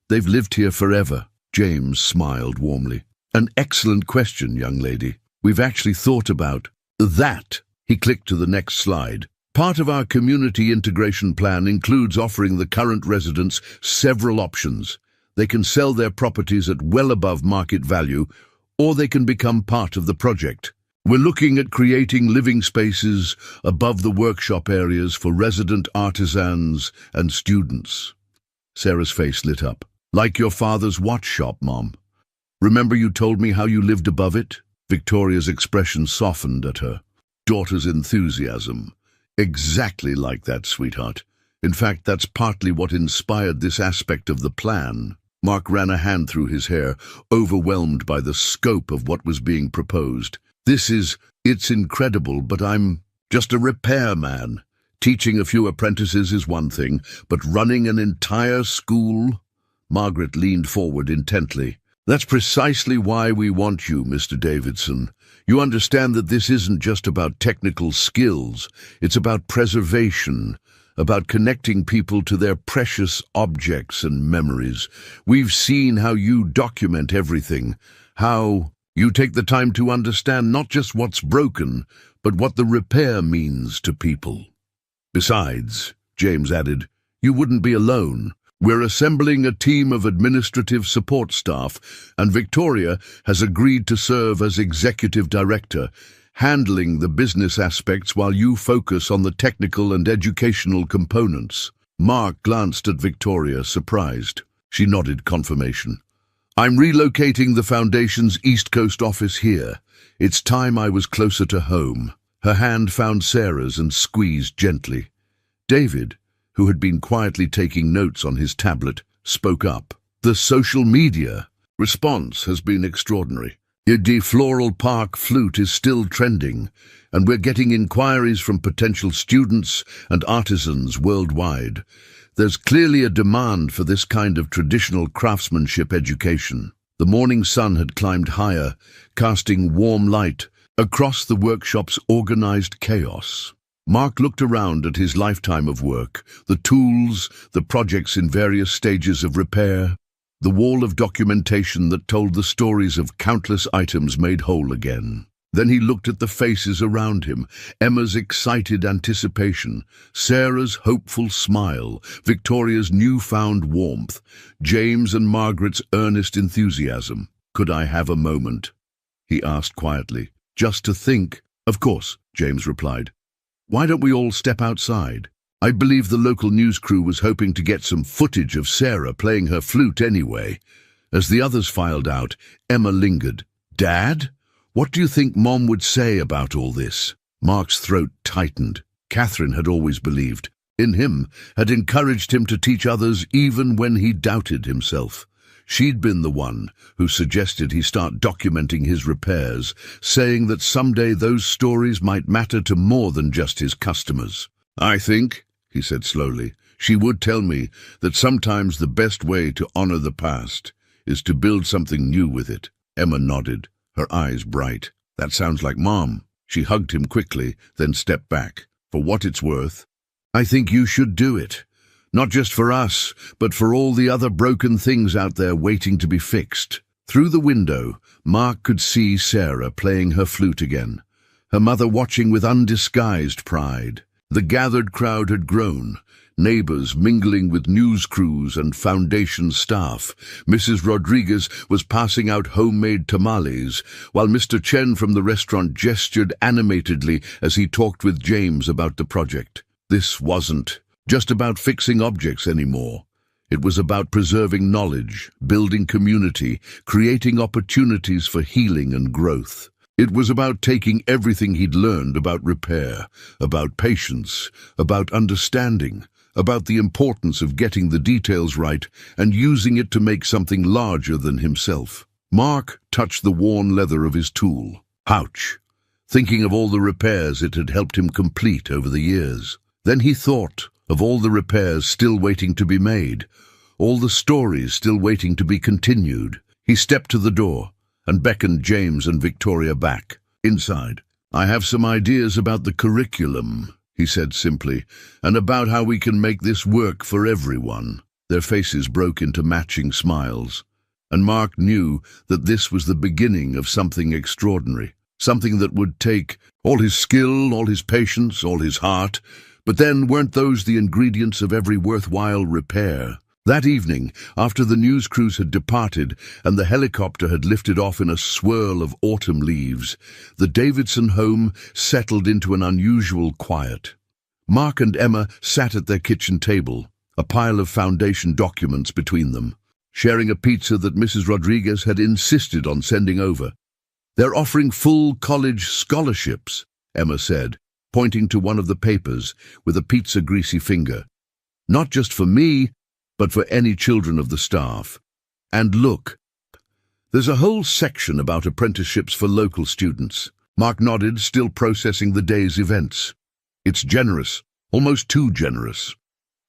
They've lived here forever. James smiled warmly. An excellent question, young lady. We've actually thought about that. He clicked to the next slide. Part of our community integration plan includes offering the current residents several options. They can sell their properties at well above market value, or they can become part of the project. We're looking at creating living spaces above the workshop areas for resident artisans and students. Sarah's face lit up. Like your father's watch shop, Mom. Remember you told me how you lived above it? Victoria's expression softened at her daughter's enthusiasm. Exactly like that, sweetheart. In fact, that's partly what inspired this aspect of the plan. Mark ran a hand through his hair, overwhelmed by the scope of what was being proposed. It's incredible, but I'm just a repairman. Teaching a few apprentices is one thing, but running an entire school? Margaret leaned forward intently. That's precisely why we want you, Mr. Davidson. You understand that this isn't just about technical skills. It's about preservation, about connecting people to their precious objects and memories. We've seen how you document everything, how you take the time to understand not just what's broken, but what the repair means to people. Besides, James added, you wouldn't be alone. We're assembling a team of administrative support staff, and Victoria has agreed to serve as executive director, handling the business aspects while you focus on the technical and educational components. Mark glanced at Victoria, surprised. She nodded confirmation. I'm relocating the Foundation's East Coast office here. It's time I was closer to home. Her hand found Sarah's and squeezed gently. David, who had been quietly taking notes on his tablet, spoke up. The social media response has been extraordinary. The Floral Park Flute is still trending, and we're getting inquiries from potential students and artisans worldwide. There's clearly a demand for this kind of traditional craftsmanship education. The morning sun had climbed higher, casting warm light across the workshop's organized chaos. Mark looked around at his lifetime of work, the tools, the projects in various stages of repair, the wall of documentation that told the stories of countless items made whole again. Then he looked at the faces around him, Emma's excited anticipation, Sarah's hopeful smile, Victoria's newfound warmth, James and Margaret's earnest enthusiasm. Could I have a moment? He asked quietly. Just to think. Of course, James replied. Why don't we all step outside? I believe the local news crew was hoping to get some footage of Sarah playing her flute anyway. As the others filed out, Emma lingered. Dad? What do you think Mom would say about all this? Mark's throat tightened. Catherine had always believed in him, had encouraged him to teach others even when he doubted himself. She'd been the one who suggested he start documenting his repairs, saying that someday those stories might matter to more than just his customers. I think, he said slowly, she would tell me that sometimes the best way to honor the past is to build something new with it. Emma nodded, her eyes bright. That sounds like Mom. She hugged him quickly, then stepped back. For what it's worth, I think you should do it. Not just for us, but for all the other broken things out there waiting to be fixed. Through the window, Mark could see Sarah playing her flute again, her mother watching with undisguised pride. The gathered crowd had grown, neighbors mingling with news crews and foundation staff. Mrs. Rodriguez was passing out homemade tamales, while Mr. Chen from the restaurant gestured animatedly as he talked with James about the project. This wasn't just about fixing objects anymore. It was about preserving knowledge, building community, creating opportunities for healing and growth. It was about taking everything he'd learned about repair, about patience, about understanding, about the importance of getting the details right and using it to make something larger than himself. Mark touched the worn leather of his tool. Ouch! Thinking of all the repairs it had helped him complete over the years. Then he thought of all the repairs still waiting to be made, all the stories still waiting to be continued. He stepped to the door and beckoned James and Victoria back. Inside. I have some ideas about the curriculum, he said simply, and about how we can make this work for everyone. Their faces broke into matching smiles, and Mark knew that this was the beginning of something extraordinary, something that would take all his skill, all his patience, all his heart. But then, weren't those the ingredients of every worthwhile repair? That evening, after the news crews had departed and the helicopter had lifted off in a swirl of autumn leaves, the Davidson home settled into an unusual quiet. Mark and Emma sat at their kitchen table, a pile of foundation documents between them, sharing a pizza that Mrs. Rodriguez had insisted on sending over. "They're offering full college scholarships," Emma said, pointing to one of the papers with a pizza-greasy finger. "Not just for me, but for any children of the staff. And look, there's a whole section about apprenticeships for local students." Mark nodded, still processing the day's events. "It's generous, almost too generous."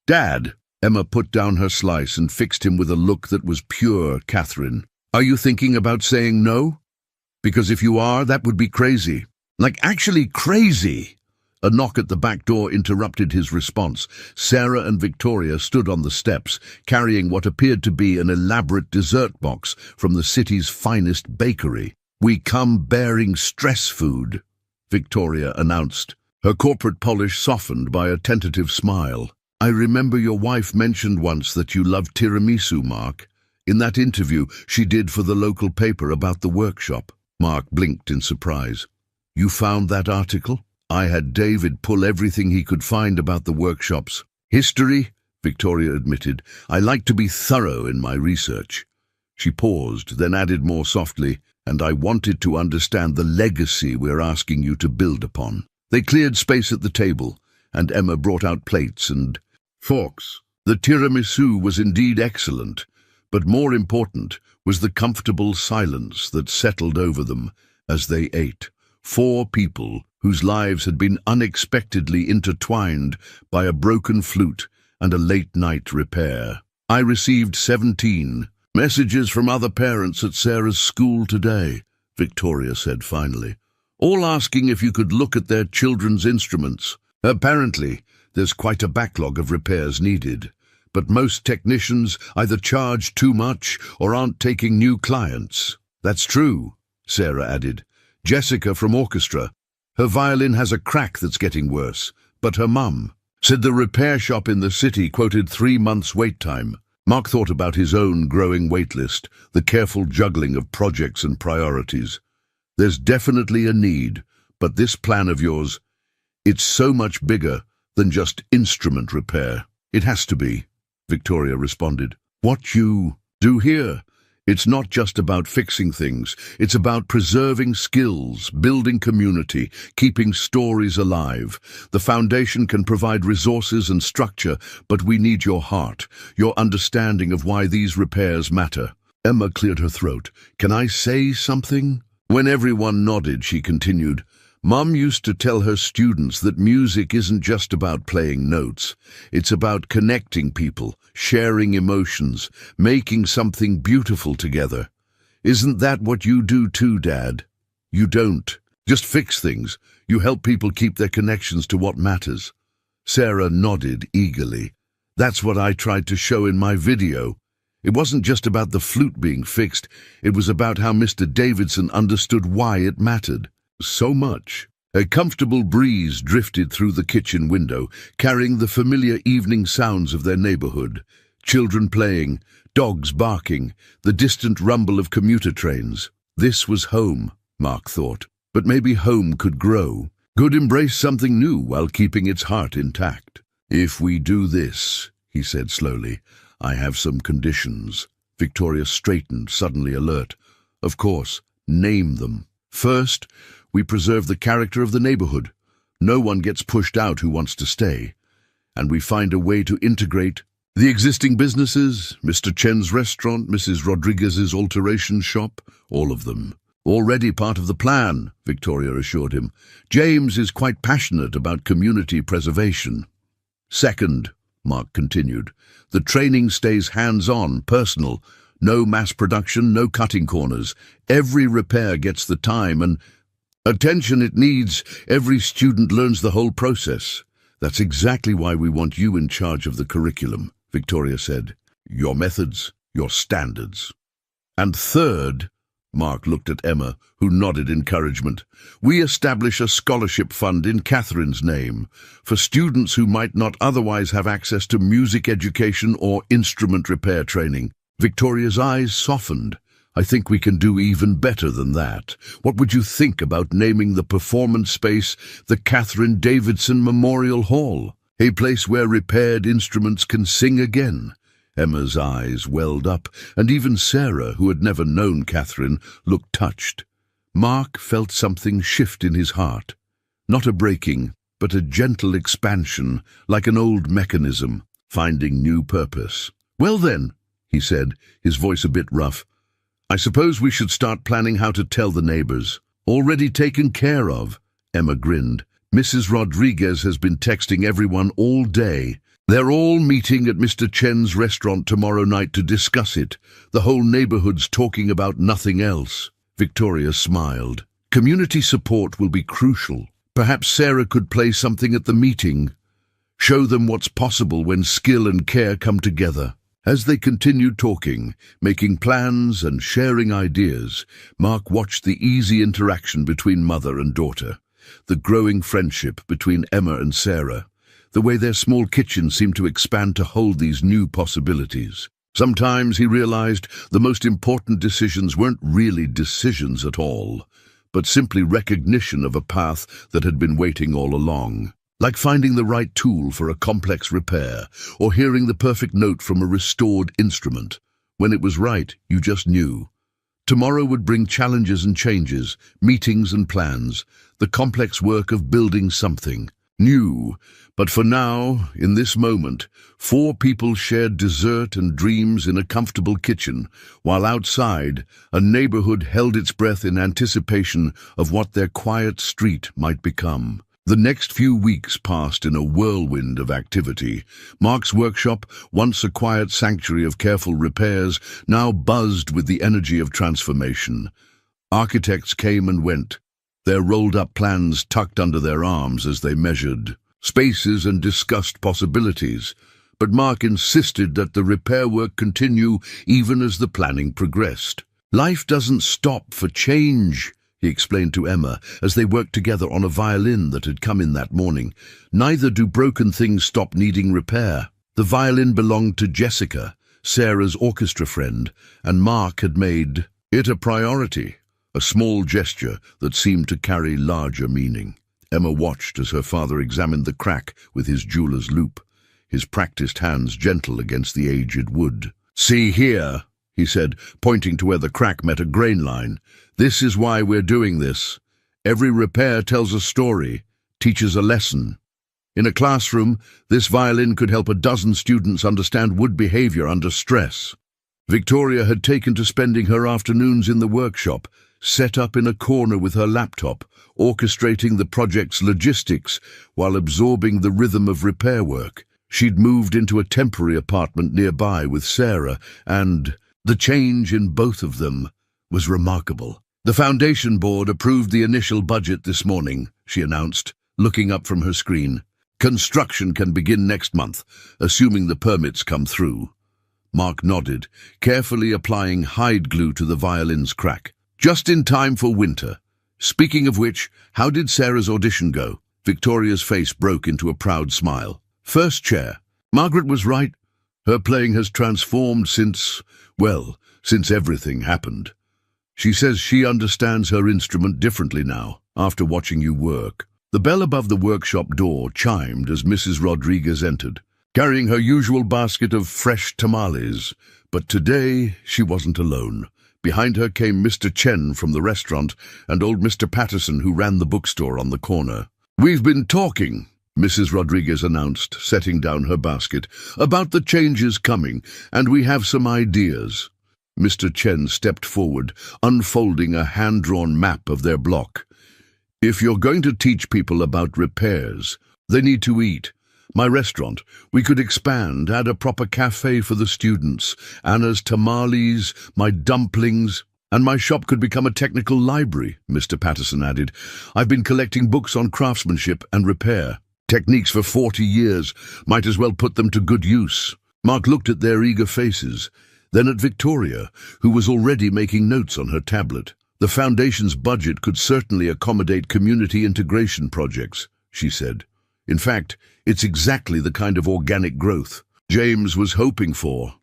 "Dad," Emma put down her slice and fixed him with a look that was pure Catherine. "Are you thinking about saying no? Because if you are, that would be crazy. Like actually crazy." A knock at the back door interrupted his response. Sarah and Victoria stood on the steps, carrying what appeared to be an elaborate dessert box from the city's finest bakery. "We come bearing stress food," Victoria announced, her corporate polish softened by a tentative smile. "I remember your wife mentioned once that you loved tiramisu, Mark, in that interview she did for the local paper about the workshop." Mark blinked in surprise. "You found that article?" "I had David pull everything he could find about the workshop's history," Victoria admitted. "I like to be thorough in my research." She paused, then added more softly, "And I wanted to understand the legacy we're asking you to build upon." They cleared space at the table, and Emma brought out plates and forks. The tiramisu was indeed excellent, but more important was the comfortable silence that settled over them as they ate. 4 people whose lives had been unexpectedly intertwined by a broken flute and a late-night repair. "I received 17 messages from other parents at Sarah's school today," Victoria said finally, "all asking if you could look at their children's instruments. Apparently, there's quite a backlog of repairs needed, but most technicians either charge too much or aren't taking new clients." "That's true," Sarah added. "Jessica from orchestra, her violin has a crack that's getting worse, but her mum said the repair shop in the city quoted 3 months wait time." Mark thought about his own growing wait list, the careful juggling of projects and priorities. "There's definitely a need, but this plan of yours, it's so much bigger than just instrument repair." "It has to be," Victoria responded. "What you do here, it's not just about fixing things. It's about preserving skills, building community, keeping stories alive. The foundation can provide resources and structure, but we need your heart, your understanding of why these repairs matter." Emma cleared her throat. "Can I say something?" When everyone nodded, she continued, "Mum used to tell her students that music isn't just about playing notes. It's about connecting people, sharing emotions, making something beautiful together. Isn't that what you do too, Dad? You don't just fix things. You help people keep their connections to what matters." Sarah nodded eagerly. "That's what I tried to show in my video. It wasn't just about the flute being fixed. It was about how Mr. Davidson understood why it mattered so much." A comfortable breeze drifted through the kitchen window, carrying the familiar evening sounds of their neighborhood. Children playing, dogs barking, the distant rumble of commuter trains. This was home, Mark thought. But maybe home could grow, could embrace something new while keeping its heart intact. "If we do this," he said slowly, "I have some conditions." Victoria straightened, suddenly alert. "Of course, name them." "First, we preserve the character of the neighborhood. No one gets pushed out who wants to stay. And we find a way to integrate the existing businesses, Mr. Chen's restaurant, Mrs. Rodriguez's alteration shop, all of them. "Already part of the plan," Victoria assured him. "James is quite passionate about community preservation." "Second," Mark continued, "the training stays hands-on, personal. No mass production, no cutting corners. Every repair gets the time and attention it needs. Every student learns the whole process. That's exactly why we want you in charge of the curriculum," Victoria said. "Your methods, your standards." "And third," Mark looked at Emma, who nodded encouragement. "We establish a scholarship fund in Catherine's name for students who might not otherwise have access to music education or instrument repair training." Victoria's eyes softened. "I think we can do even better than that. What would you think about naming the performance space the Catherine Davidson Memorial Hall? A place where repaired instruments can sing again." Emma's eyes welled up, and even Sarah, who had never known Catherine, looked touched. Mark felt something shift in his heart. Not a breaking, but a gentle expansion, like an old mechanism, finding new purpose. "Well then," he said, his voice a bit rough, "I suppose we should start planning how to tell the neighbors." "Already taken care of," Emma grinned. "Mrs. Rodriguez has been texting everyone all day. They're all meeting at Mr. Chen's restaurant tomorrow night to discuss it. The whole neighborhood's talking about nothing else." Victoria smiled. "Community support will be crucial. Perhaps Sarah could play something at the meeting. Show them what's possible when skill and care come together." As they continued talking, making plans and sharing ideas, Mark watched the easy interaction between mother and daughter, the growing friendship between Emma and Sarah, the way their small kitchen seemed to expand to hold these new possibilities. Sometimes he realized the most important decisions weren't really decisions at all, but simply recognition of a path that had been waiting all along. Like finding the right tool for a complex repair, or hearing the perfect note from a restored instrument. When it was right, you just knew. Tomorrow would bring challenges and changes, meetings and plans, the complex work of building something new. But for now, in this moment, 4 people shared dessert and dreams in a comfortable kitchen, while outside, a neighborhood held its breath in anticipation of what their quiet street might become. The next few weeks passed in a whirlwind of activity. Mark's workshop, once a quiet sanctuary of careful repairs, now buzzed with the energy of transformation. Architects came and went, their rolled-up plans tucked under their arms as they measured spaces and discussed possibilities. But Mark insisted that the repair work continue even as the planning progressed. "Life doesn't stop for change," he explained to Emma as they worked together on a violin that had come in that morning. "Neither do broken things stop needing repair." The violin belonged to Jessica, Sarah's orchestra friend, and Mark had made it a priority, a small gesture that seemed to carry larger meaning. Emma watched as her father examined the crack with his jeweler's loupe, his practiced hands gentle against the aged wood. "See here," he said, pointing to where the crack met a grain line. "This is why we're doing this. Every repair tells a story, teaches a lesson. In a classroom, this violin could help a dozen students understand wood behavior under stress." Victoria had taken to spending her afternoons in the workshop, set up in a corner with her laptop, orchestrating the project's logistics while absorbing the rhythm of repair work. She'd moved into a temporary apartment nearby with Sarah, and the change in both of them was remarkable. "The foundation board approved the initial budget this morning," she announced, looking up from her screen. "Construction can begin next month, assuming the permits come through." Mark nodded, carefully applying hide glue to the violin's crack. "Just in time for winter. Speaking of which, how did Sarah's audition go?" Victoria's face broke into a proud smile. "First chair. Margaret was right. Her playing has transformed since everything happened. She says she understands her instrument differently now, after watching you work." The bell above the workshop door chimed as Mrs. Rodriguez entered, carrying her usual basket of fresh tamales. But today she wasn't alone. Behind her came Mr. Chen from the restaurant and old Mr. Patterson, who ran the bookstore on the corner. "We've been talking," Mrs. Rodriguez announced, setting down her basket, "about the changes coming, and we have some ideas." Mr. Chen stepped forward, unfolding a hand-drawn map of their block. "If you're going to teach people about repairs, they need to eat. My restaurant, we could expand, add a proper cafe for the students, Anna's tamales, my dumplings, and my shop could become a technical library," Mr. Patterson added. "I've been collecting books on craftsmanship and repair. Techniques for 40 years, might as well put them to good use." Mark looked at their eager faces. then at Victoria, who was already making notes on her tablet. The Foundation's budget could certainly accommodate community integration projects, she said. In fact, it's exactly the kind of organic growth James was hoping for.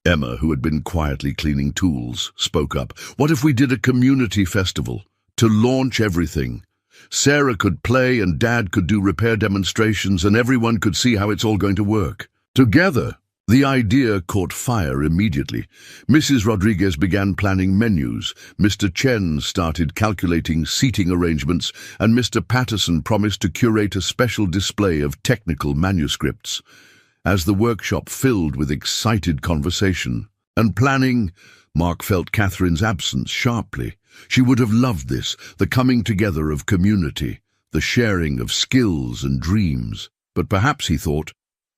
Emma, who had been quietly cleaning tools, spoke up. What if we did a community festival to launch everything? Sarah could play and Dad could do repair demonstrations and everyone could see how it's all going to work. Together, the idea caught fire immediately. Mrs. Rodriguez began planning menus, Mr. Chen started calculating seating arrangements, and Mr. Patterson promised to curate a special display of technical manuscripts. As the workshop filled with excited conversation and planning, Mark felt Catherine's absence sharply. She would have loved this, the coming together of community, the sharing of skills and dreams. But perhaps, he thought,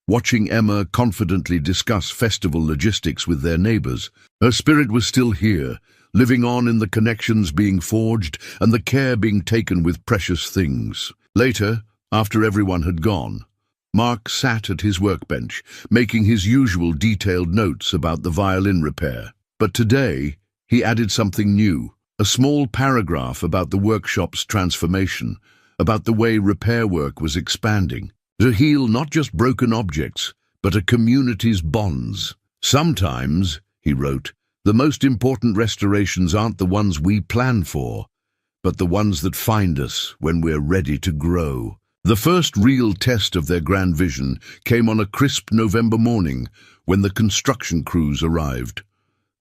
watching Emma confidently discuss festival logistics with their neighbors, her spirit was still here, living on in the connections being forged and the care being taken with precious things. Later, after everyone had gone, Mark sat at his workbench, making his usual detailed notes about the violin repair. But today, he added something new, a small paragraph about the workshop's transformation, about the way repair work was expanding, to heal not just broken objects, but a community's bonds. Sometimes, he wrote, the most important restorations aren't the ones we plan for, but the ones that find us when we're ready to grow. The first real test of their grand vision came on a crisp November morning when the construction crews arrived.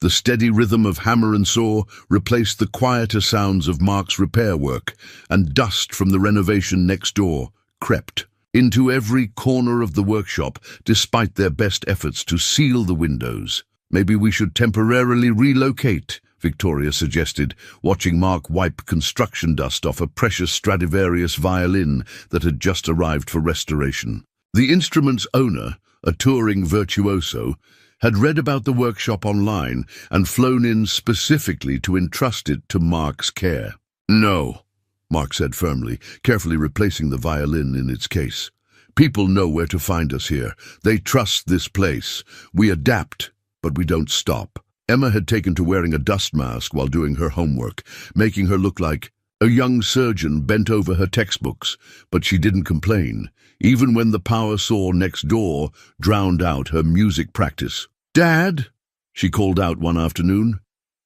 The steady rhythm of hammer and saw replaced the quieter sounds of Mark's repair work, and dust from the renovation next door crept into every corner of the workshop despite their best efforts to seal the windows. Maybe we should temporarily relocate, Victoria suggested, watching Mark wipe construction dust off a precious Stradivarius violin that had just arrived for restoration. The instrument's owner, a touring virtuoso, had read about the workshop online and flown in specifically to entrust it to Mark's care. No, Mark said firmly, carefully replacing the violin in its case. People know where to find us here. They trust this place. We adapt, but we don't stop. Emma had taken to wearing a dust mask while doing her homework, making her look like a young surgeon bent over her textbooks, but she didn't complain, even when the power saw next door drowned out her music practice. "Dad," she called out one afternoon,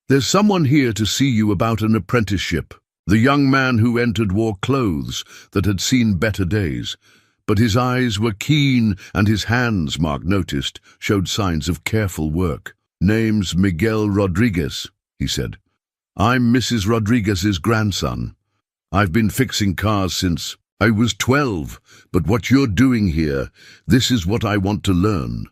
"there's someone here to see you about an apprenticeship." The young man who entered wore clothes that had seen better days, but his eyes were keen and his hands, Mark noticed, showed signs of careful work. "Name's Miguel Rodriguez," he said. "I'm Mrs. Rodriguez's grandson. I've been fixing cars since I was 12, but what you're doing here, this is what I want to learn."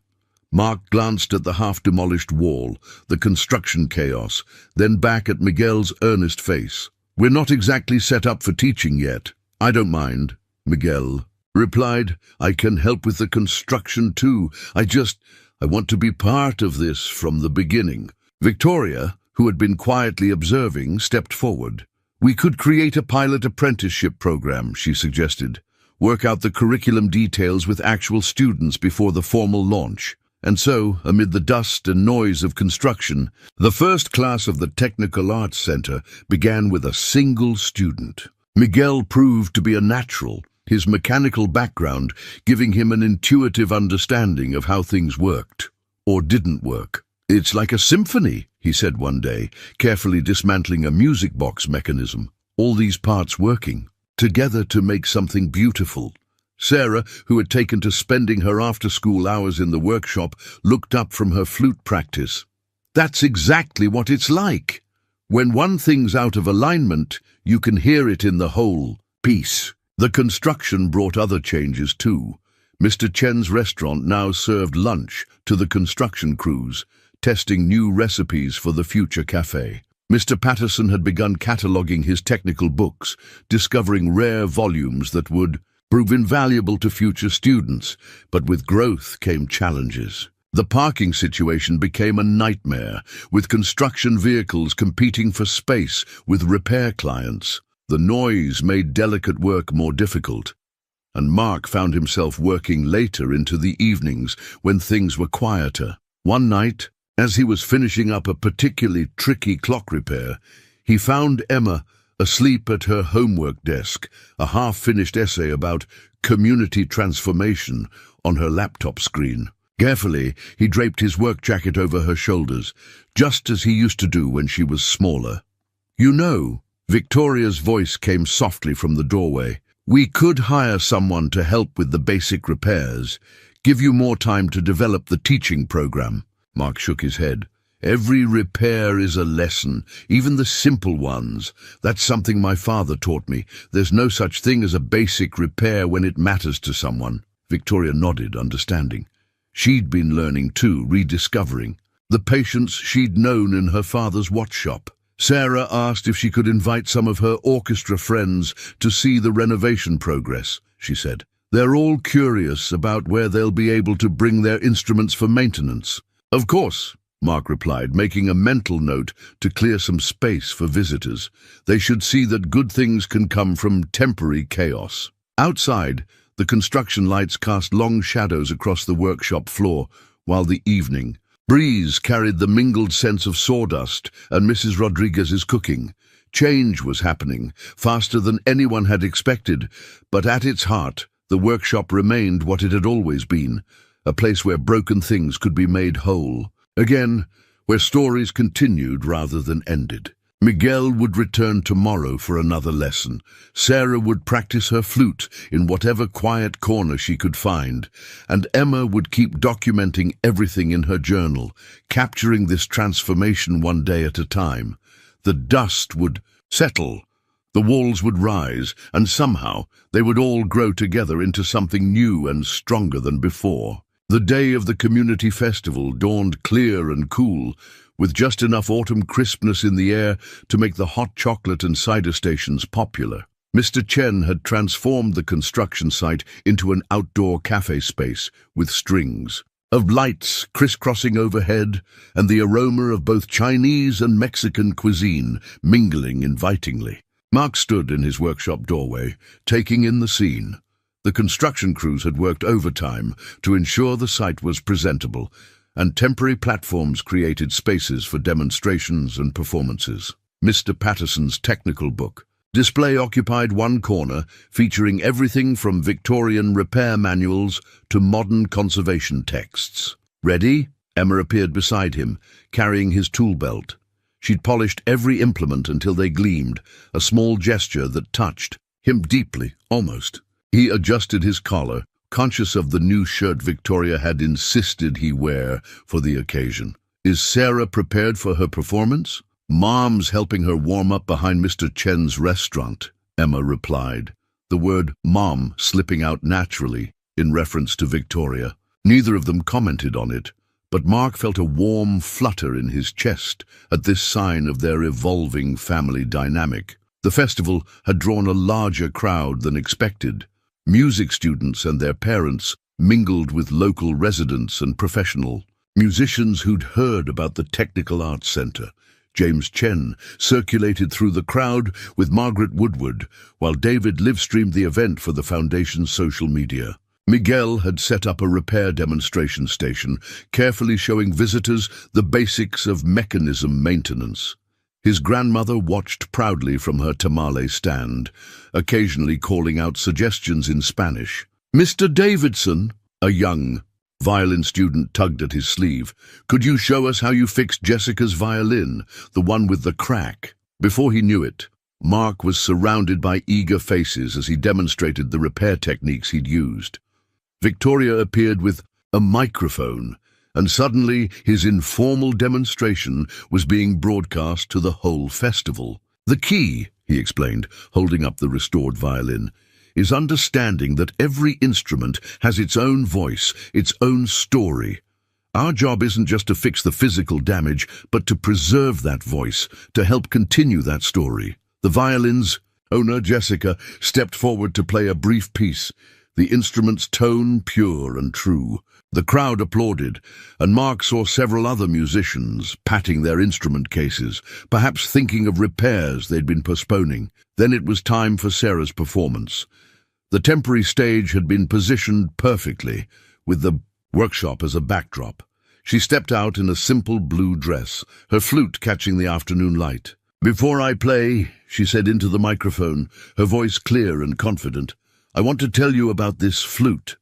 Mark glanced at the half-demolished wall, the construction chaos, then back at Miguel's earnest face. "We're not exactly set up for teaching yet." "I don't mind," Miguel replied. "I can help with the construction too. I want to be part of this from the beginning." Victoria, who had been quietly observing, stepped forward. "We could create a pilot apprenticeship program," she suggested. "Work out the curriculum details with actual students before the formal launch." And so, amid the dust and noise of construction, the first class of the Technical Arts Center began with a single student. Miguel proved to be a natural, his mechanical background giving him an intuitive understanding of how things worked, or didn't work. "It's like a symphony," he said one day, carefully dismantling a music box mechanism. "All these parts working together to make something beautiful." Sarah, who had taken to spending her after-school hours in the workshop, looked up from her flute practice. "That's exactly what it's like. When one thing's out of alignment, you can hear it in the whole piece." The construction brought other changes too. Mr. Chen's restaurant now served lunch to the construction crews, testing new recipes for the future cafe. Mr. Patterson had begun cataloguing his technical books, discovering rare volumes that would prove invaluable to future students, but with growth came challenges. The parking situation became a nightmare, with construction vehicles competing for space with repair clients. The noise made delicate work more difficult, and Mark found himself working later into the evenings when things were quieter. One night, As he was finishing up a particularly tricky clock repair, he found Emma asleep at her homework desk, a half-finished essay about community transformation on her laptop screen. Carefully, he draped his work jacket over her shoulders, just as he used to do when she was smaller. "You know," Victoria's voice came softly from the doorway, "we could hire someone to help with the basic repairs, give you more time to develop the teaching program." Mark shook his head. "Every repair is a lesson, even the simple ones. That's something my father taught me. There's no such thing as a basic repair when it matters to someone." Victoria nodded, understanding. She'd been learning too, rediscovering the patience she'd known in her father's watch shop. Sarah asked if she could invite some of her orchestra friends to see the renovation progress, she said. "They're all curious about where they'll be able to bring their instruments for maintenance." "Of course," Mark replied, making a mental note to clear some space for visitors. They should see that good things can come from temporary chaos. Outside, the construction lights cast long shadows across the workshop floor, while the evening breeze carried the mingled sense of sawdust and Mrs. Rodriguez's cooking. Change was happening, faster than anyone had expected, but at its heart, the workshop remained what it had always been, a place where broken things could be made whole. Again, where stories continued rather than ended. Miguel would return tomorrow for another lesson. Sarah would practice her flute in whatever quiet corner she could find, and Emma would keep documenting everything in her journal, capturing this transformation one day at a time. The dust would settle, the walls would rise, and somehow they would all grow together into something new and stronger than before. The day of the community festival dawned clear and cool, with just enough autumn crispness in the air to make the hot chocolate and cider stations popular. Mr. Chen had transformed the construction site into an outdoor cafe space with strings of lights crisscrossing overhead and the aroma of both Chinese and Mexican cuisine mingling invitingly. Mark stood in his workshop doorway, taking in the scene. The construction crews had worked overtime to ensure the site was presentable, and temporary platforms created spaces for demonstrations and performances. Mr. Patterson's technical book display occupied one corner, featuring everything from Victorian repair manuals to modern conservation texts. "Ready?" Emma appeared beside him, carrying his tool belt. She'd polished every implement until they gleamed, a small gesture that touched him deeply, almost. He adjusted his collar, conscious of the new shirt Victoria had insisted he wear for the occasion. "Is Sarah prepared for her performance?" "Mom's helping her warm up behind Mr. Chen's restaurant," Emma replied, the word "mom" slipping out naturally in reference to Victoria. Neither of them commented on it, but Mark felt a warm flutter in his chest at this sign of their evolving family dynamic. The festival had drawn a larger crowd than expected. Music students and their parents mingled with local residents and professional musicians who'd heard about the Technical Arts Center. James Chen circulated through the crowd with Margaret Woodward, while David livestreamed the event for the Foundation's social media. Miguel had set up a repair demonstration station, carefully showing visitors the basics of mechanism maintenance. His grandmother watched proudly from her tamale stand, occasionally calling out suggestions in Spanish. "Mr. Davidson," a young violin student tugged at his sleeve, "could you show us how you fixed Jessica's violin, the one with the crack?" Before he knew it, Mark was surrounded by eager faces as he demonstrated the repair techniques he'd used. Victoria appeared with a microphone, and suddenly his informal demonstration was being broadcast to the whole festival. "The key," he explained, holding up the restored violin, "is understanding that every instrument has its own voice, its own story. Our job isn't just to fix the physical damage, but to preserve that voice, to help continue that story." The violin's owner, Jessica, stepped forward to play a brief piece, the instrument's tone pure and true. The crowd applauded, and Mark saw several other musicians patting their instrument cases, perhaps thinking of repairs they'd been postponing. Then it was time for Sarah's performance. The temporary stage had been positioned perfectly, with the workshop as a backdrop. She stepped out in a simple blue dress, her flute catching the afternoon light. "Before I play," she said into the microphone, her voice clear and confident, "I want to tell you about this flute.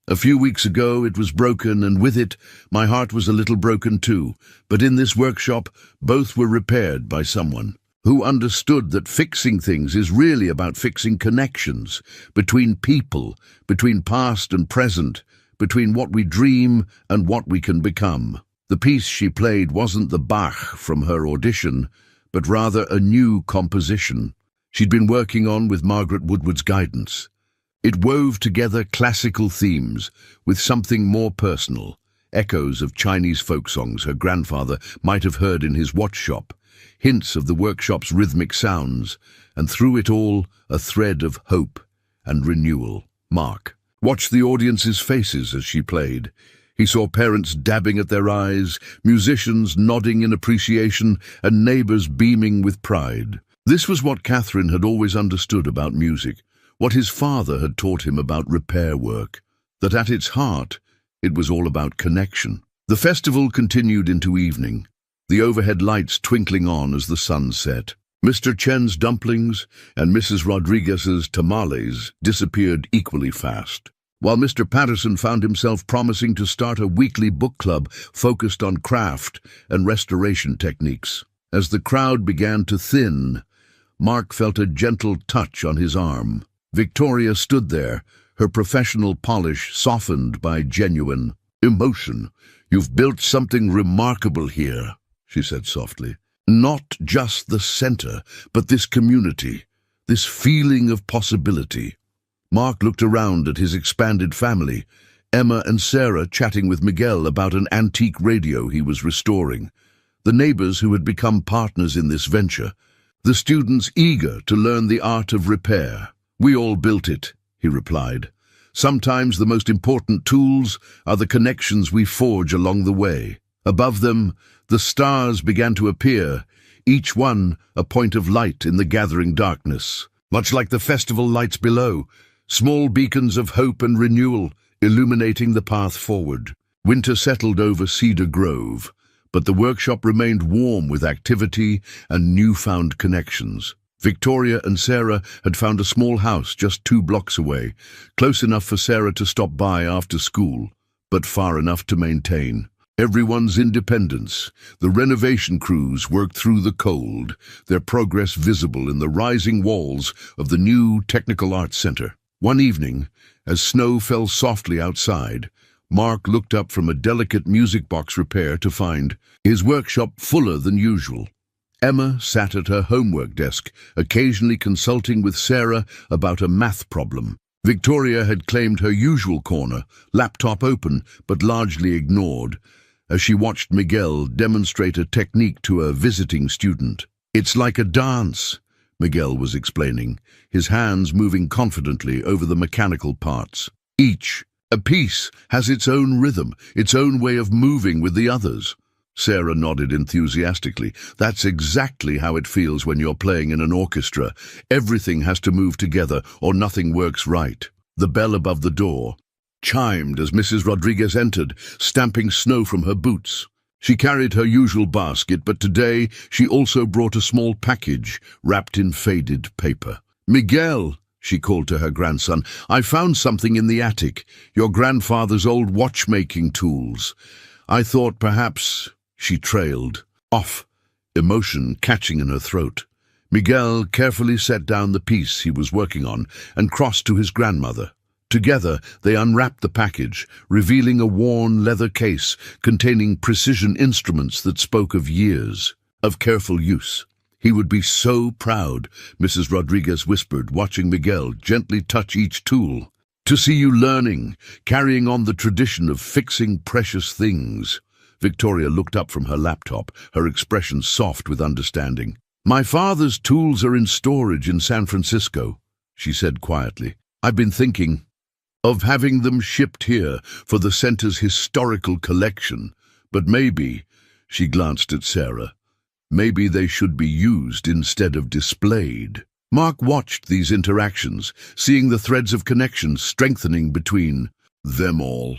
A few weeks ago it was broken, and with it my heart was a little broken too, but in this workshop both were repaired by someone who understood that fixing things is really about fixing connections between people, between past and present, between what we dream and what we can become." The piece she played wasn't the Bach from her audition, but rather a new composition she'd been working on with Margaret Woodward's guidance. It wove together classical themes with something more personal, echoes of Chinese folk songs her grandfather might have heard in his watch shop, hints of the workshop's rhythmic sounds, and through it all a thread of hope and renewal. Mark watched the audience's faces as she played. He saw parents dabbing at their eyes, musicians nodding in appreciation, and neighbours beaming with pride. This was what Catherine had always understood about music, what his father had taught him about repair work, that at its heart it was all about connection. The festival continued into evening, the overhead lights twinkling on as the sun set. Mr. Chen's dumplings and Mrs. Rodriguez's tamales disappeared equally fast, while Mr. Patterson found himself promising to start a weekly book club focused on craft and restoration techniques. As the crowd began to thin, Mark felt a gentle touch on his arm. Victoria stood there, her professional polish softened by genuine emotion. "You've built something remarkable here," she said softly. "Not just the center, but this community, this feeling of possibility." Mark looked around at his expanded family, Emma and Sarah chatting with Miguel about an antique radio he was restoring, the neighbors who had become partners in this venture, the students eager to learn the art of repair. "We all built it," he replied. "Sometimes the most important tools are the connections we forge along the way." Above them, the stars began to appear, each one a point of light in the gathering darkness. Much like the festival lights below, small beacons of hope and renewal illuminating the path forward. Winter settled over Cedar Grove, but the workshop remained warm with activity and newfound connections. Victoria and Sarah had found a small house just 2 blocks away, close enough for Sarah to stop by after school, but far enough to maintain everyone's independence. The renovation crews worked through the cold, their progress visible in the rising walls of the new Technical Arts Center. One evening, as snow fell softly outside, Mark looked up from a delicate music box repair to find his workshop fuller than usual. Emma sat at her homework desk, occasionally consulting with Sarah about a math problem. Victoria had claimed her usual corner, laptop open but largely ignored, as she watched Miguel demonstrate a technique to a visiting student. "It's like a dance," Miguel was explaining, his hands moving confidently over the mechanical parts. A piece has its own rhythm, its own way of moving with the others." Sarah nodded enthusiastically. "That's exactly how it feels when you're playing in an orchestra. Everything has to move together or nothing works right." The bell above the door chimed as Mrs. Rodriguez entered, stamping snow from her boots. She carried her usual basket, but today she also brought a small package wrapped in faded paper. "Miguel," she called to her grandson, "I found something in the attic, your grandfather's old watchmaking tools. I thought perhaps—" She trailed off, emotion catching in her throat. Miguel carefully set down the piece he was working on and crossed to his grandmother. Together, they unwrapped the package, revealing a worn leather case containing precision instruments that spoke of years of careful use. "He would be so proud," Mrs. Rodriguez whispered, watching Miguel gently touch each tool. "To see you learning, carrying on the tradition of fixing precious things." Victoria looked up from her laptop, her expression soft with understanding. "My father's tools are in storage in San Francisco," she said quietly. "I've been thinking of having them shipped here for the center's historical collection, but maybe," she glanced at Sarah, "maybe they should be used instead of displayed." Mark watched these interactions, seeing the threads of connection strengthening between them all.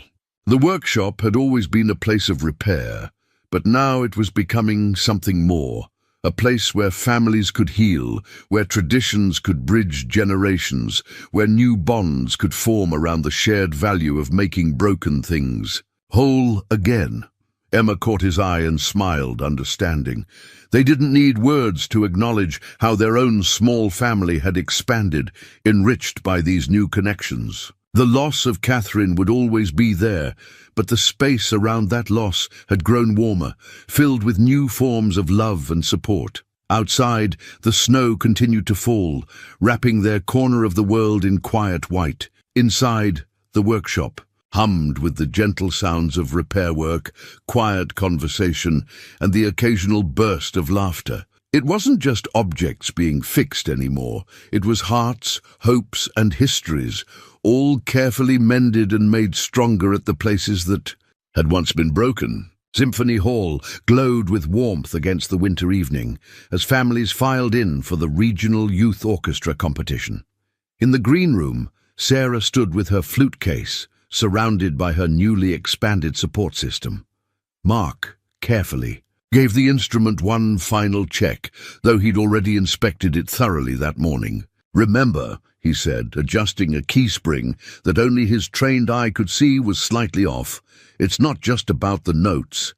The workshop had always been a place of repair, but now it was becoming something more. A place where families could heal, where traditions could bridge generations, where new bonds could form around the shared value of making broken things whole again. Emma caught his eye and smiled, understanding. They didn't need words to acknowledge how their own small family had expanded, enriched by these new connections. The loss of Catherine would always be there, but the space around that loss had grown warmer, filled with new forms of love and support. Outside, the snow continued to fall, wrapping their corner of the world in quiet white. Inside, the workshop hummed with the gentle sounds of repair work, quiet conversation, and the occasional burst of laughter. It wasn't just objects being fixed anymore. It was hearts, hopes, and histories, all carefully mended and made stronger at the places that had once been broken. Symphony Hall glowed with warmth against the winter evening as families filed in for the regional youth orchestra competition. In the green room, Sarah stood with her flute case, surrounded by her newly expanded support system. Mark, carefully, gave the instrument one final check, though he'd already inspected it thoroughly that morning. "Remember," he said, adjusting a key spring that only his trained eye could see was slightly off, "it's not just about the notes.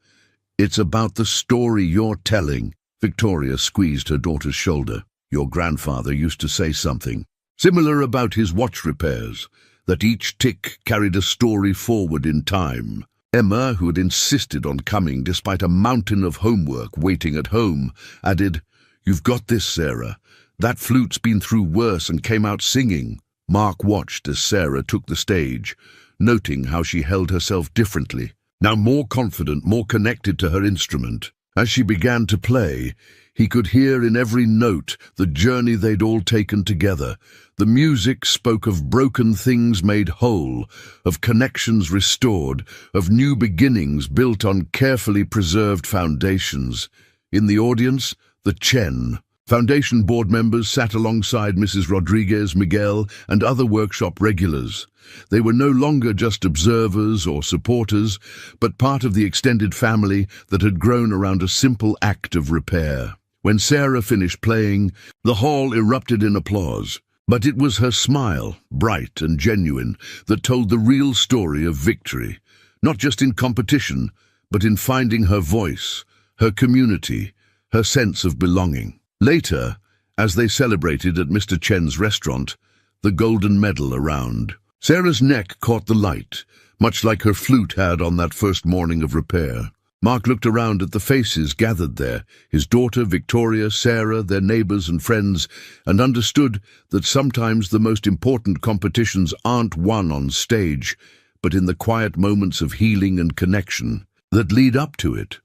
It's about the story you're telling." Victoria squeezed her daughter's shoulder. "Your grandfather used to say something similar about his watch repairs, that each tick carried a story forward in time." Emma, who had insisted on coming despite a mountain of homework waiting at home, added, "You've got this, Sarah. That flute's been through worse and came out singing." Mark watched as Sarah took the stage, noting how she held herself differently, now more confident, more connected to her instrument. As she began to play, he could hear in every note the journey they'd all taken together. The music spoke of broken things made whole, of connections restored, of new beginnings built on carefully preserved foundations. In the audience, the Chen Foundation board members sat alongside Mrs. Rodriguez, Miguel, and other workshop regulars. They were no longer just observers or supporters, but part of the extended family that had grown around a simple act of repair. When Sarah finished playing, the hall erupted in applause. But it was her smile, bright and genuine, that told the real story of victory, not just in competition, but in finding her voice, her community, her sense of belonging. Later, as they celebrated at Mr. Chen's restaurant, the golden medal around, Sarah's neck caught the light, much like her flute had on that first morning of repair. Mark looked around at the faces gathered there, his daughter, Victoria, Sarah, their neighbors and friends, and understood that sometimes the most important competitions aren't won on stage, but in the quiet moments of healing and connection that lead up to it.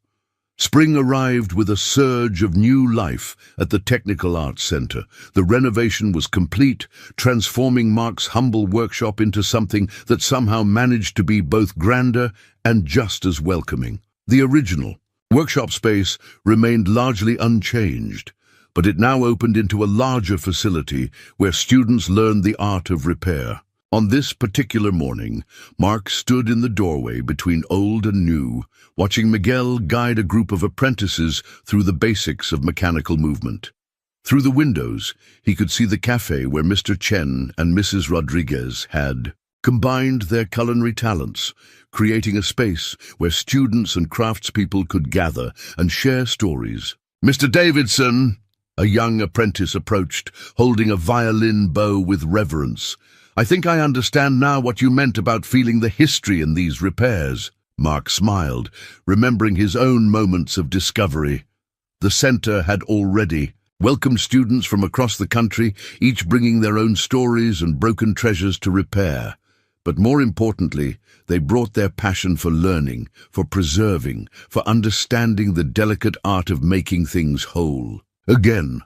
Spring arrived with a surge of new life at the Technical Arts Center. The renovation was complete, transforming Mark's humble workshop into something that somehow managed to be both grander and just as welcoming. The original workshop space remained largely unchanged, but it now opened into a larger facility where students learned the art of repair. On this particular morning, Mark stood in the doorway between old and new, watching Miguel guide a group of apprentices through the basics of mechanical movement. Through the windows, he could see the cafe where Mr. Chen and Mrs. Rodriguez had combined their culinary talents, creating a space where students and craftspeople could gather and share stories. "Mr. Davidson," a young apprentice approached, holding a violin bow with reverence. "I think I understand now what you meant about feeling the history in these repairs." Mark smiled, remembering his own moments of discovery. The center had already welcomed students from across the country, each bringing their own stories and broken treasures to repair. But more importantly, they brought their passion for learning, for preserving, for understanding the delicate art of making things whole. Again,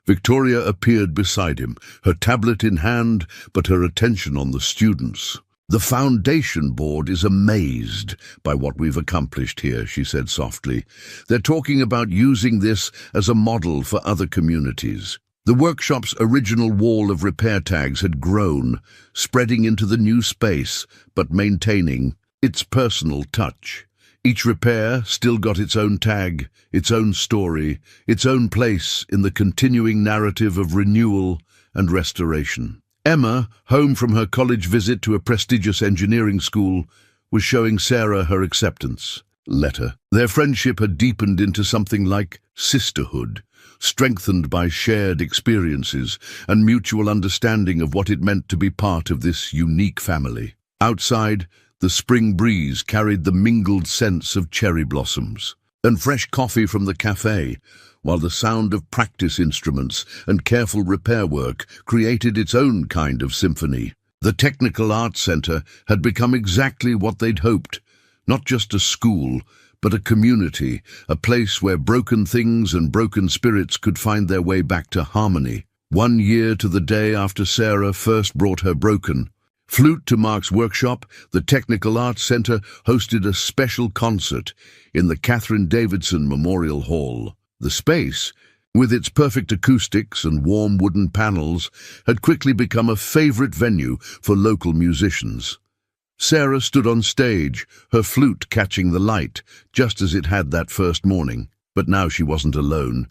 Victoria appeared beside him, her tablet in hand, but her attention on the students. "The foundation board is amazed by what we've accomplished here," she said softly. "They're talking about using this as a model for other communities." The workshop's original wall of repair tags had grown, spreading into the new space, but maintaining its personal touch. Each repair still got its own tag, its own story, its own place in the continuing narrative of renewal and restoration. Emma, home from her college visit to a prestigious engineering school, was showing Sarah her acceptance letter. Their friendship had deepened into something like sisterhood, strengthened by shared experiences and mutual understanding of what it meant to be part of this unique family. Outside, the spring breeze carried the mingled scents of cherry blossoms and fresh coffee from the cafe, while the sound of practice instruments and careful repair work created its own kind of symphony. The Technical Arts Center had become exactly what they'd hoped, not just a school, but a community, a place where broken things and broken spirits could find their way back to harmony. 1 year to the day after Sarah first brought her broken flute to Mark's workshop, the Technical Arts Center hosted a special concert in the Catherine Davidson Memorial Hall. The space, with its perfect acoustics and warm wooden panels, had quickly become a favorite venue for local musicians. Sarah stood on stage, her flute catching the light, just as it had that first morning. But now she wasn't alone.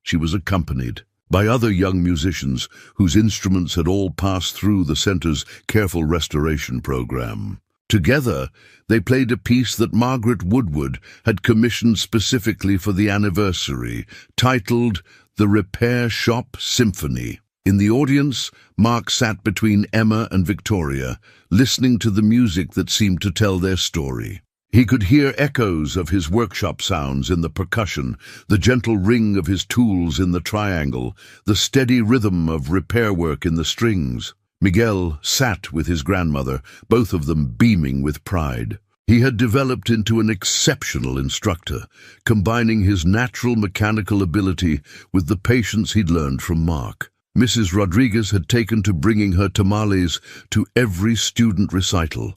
She was accompanied by other young musicians whose instruments had all passed through the center's careful restoration program. Together, they played a piece that Margaret Woodward had commissioned specifically for the anniversary, titled The Repair Shop Symphony. In the audience, Mark sat between Emma and Victoria, listening to the music that seemed to tell their story. He could hear echoes of his workshop sounds in the percussion, the gentle ring of his tools in the triangle, the steady rhythm of repair work in the strings. Miguel sat with his grandmother, both of them beaming with pride. He had developed into an exceptional instructor, combining his natural mechanical ability with the patience he'd learned from Mark. Mrs. Rodriguez had taken to bringing her tamales to every student recital,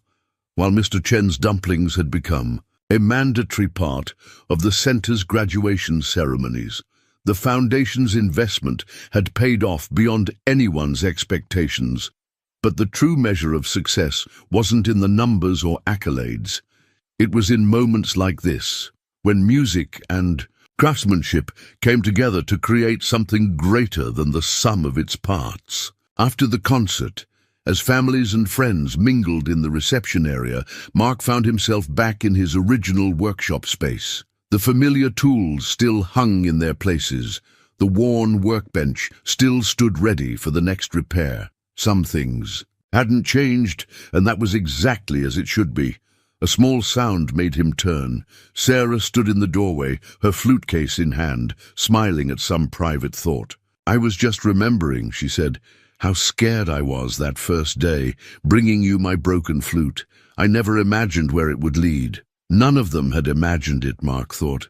while Mr. Chen's dumplings had become a mandatory part of the center's graduation ceremonies. The foundation's investment had paid off beyond anyone's expectations, but the true measure of success wasn't in the numbers or accolades. It was in moments like this, when music and craftsmanship came together to create something greater than the sum of its parts. After the concert, as families and friends mingled in the reception area, Mark found himself back in his original workshop space. The familiar tools still hung in their places. The worn workbench still stood ready for the next repair. Some things hadn't changed, and that was exactly as it should be. A small sound made him turn. Sarah stood in the doorway, her flute case in hand, smiling at some private thought. "I was just remembering," she said, "how scared I was that first day, bringing you my broken flute. I never imagined where it would lead." None of them had imagined it, Mark thought.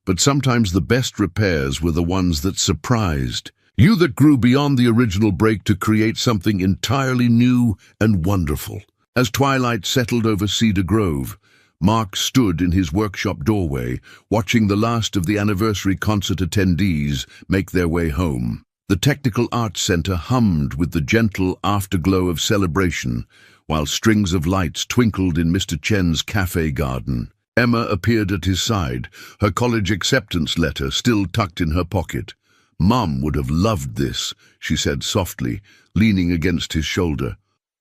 But sometimes the best repairs were the ones that surprised you, that grew beyond the original break to create something entirely new and wonderful. As twilight settled over Cedar Grove, Mark stood in his workshop doorway, watching the last of the anniversary concert attendees make their way home. The Technical Arts Center hummed with the gentle afterglow of celebration, while strings of lights twinkled in Mr. Chen's cafe garden. Emma appeared at his side, her college acceptance letter still tucked in her pocket. "Mum would have loved this," she said softly, leaning against his shoulder.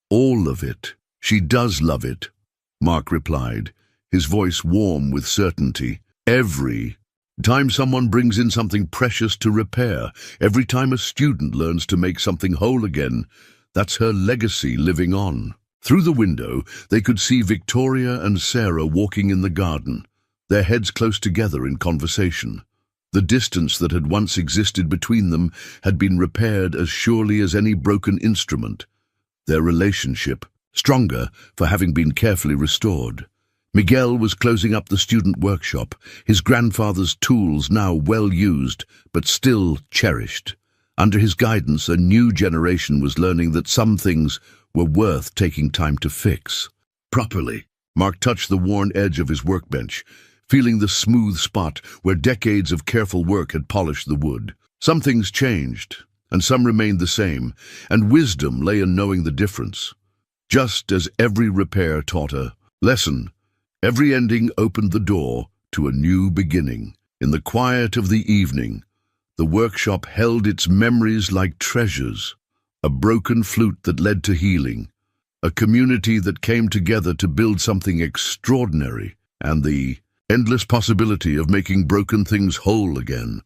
"All of it. She does love it," Mark replied, his voice warm with certainty. "Every time someone brings in something precious to repair, every time a student learns to make something whole again, that's her legacy living on." Through the window, they could see Victoria and Sarah walking in the garden, their heads close together in conversation. The distance that had once existed between them had been repaired as surely as any broken instrument, their relationship stronger for having been carefully restored. Miguel was closing up the student workshop, his grandfather's tools now well used, but still cherished. Under his guidance, a new generation was learning that some things were worth taking time to fix properly. Mark touched the worn edge of his workbench, feeling the smooth spot where decades of careful work had polished the wood. Some things changed, and some remained the same, and wisdom lay in knowing the difference. Just as every repair taught a Lesson: every ending opened the door to a new beginning. In the quiet of the evening, the workshop held its memories like treasures. A broken flute that led to healing, a community that came together to build something extraordinary, and the endless possibility of making broken things whole again.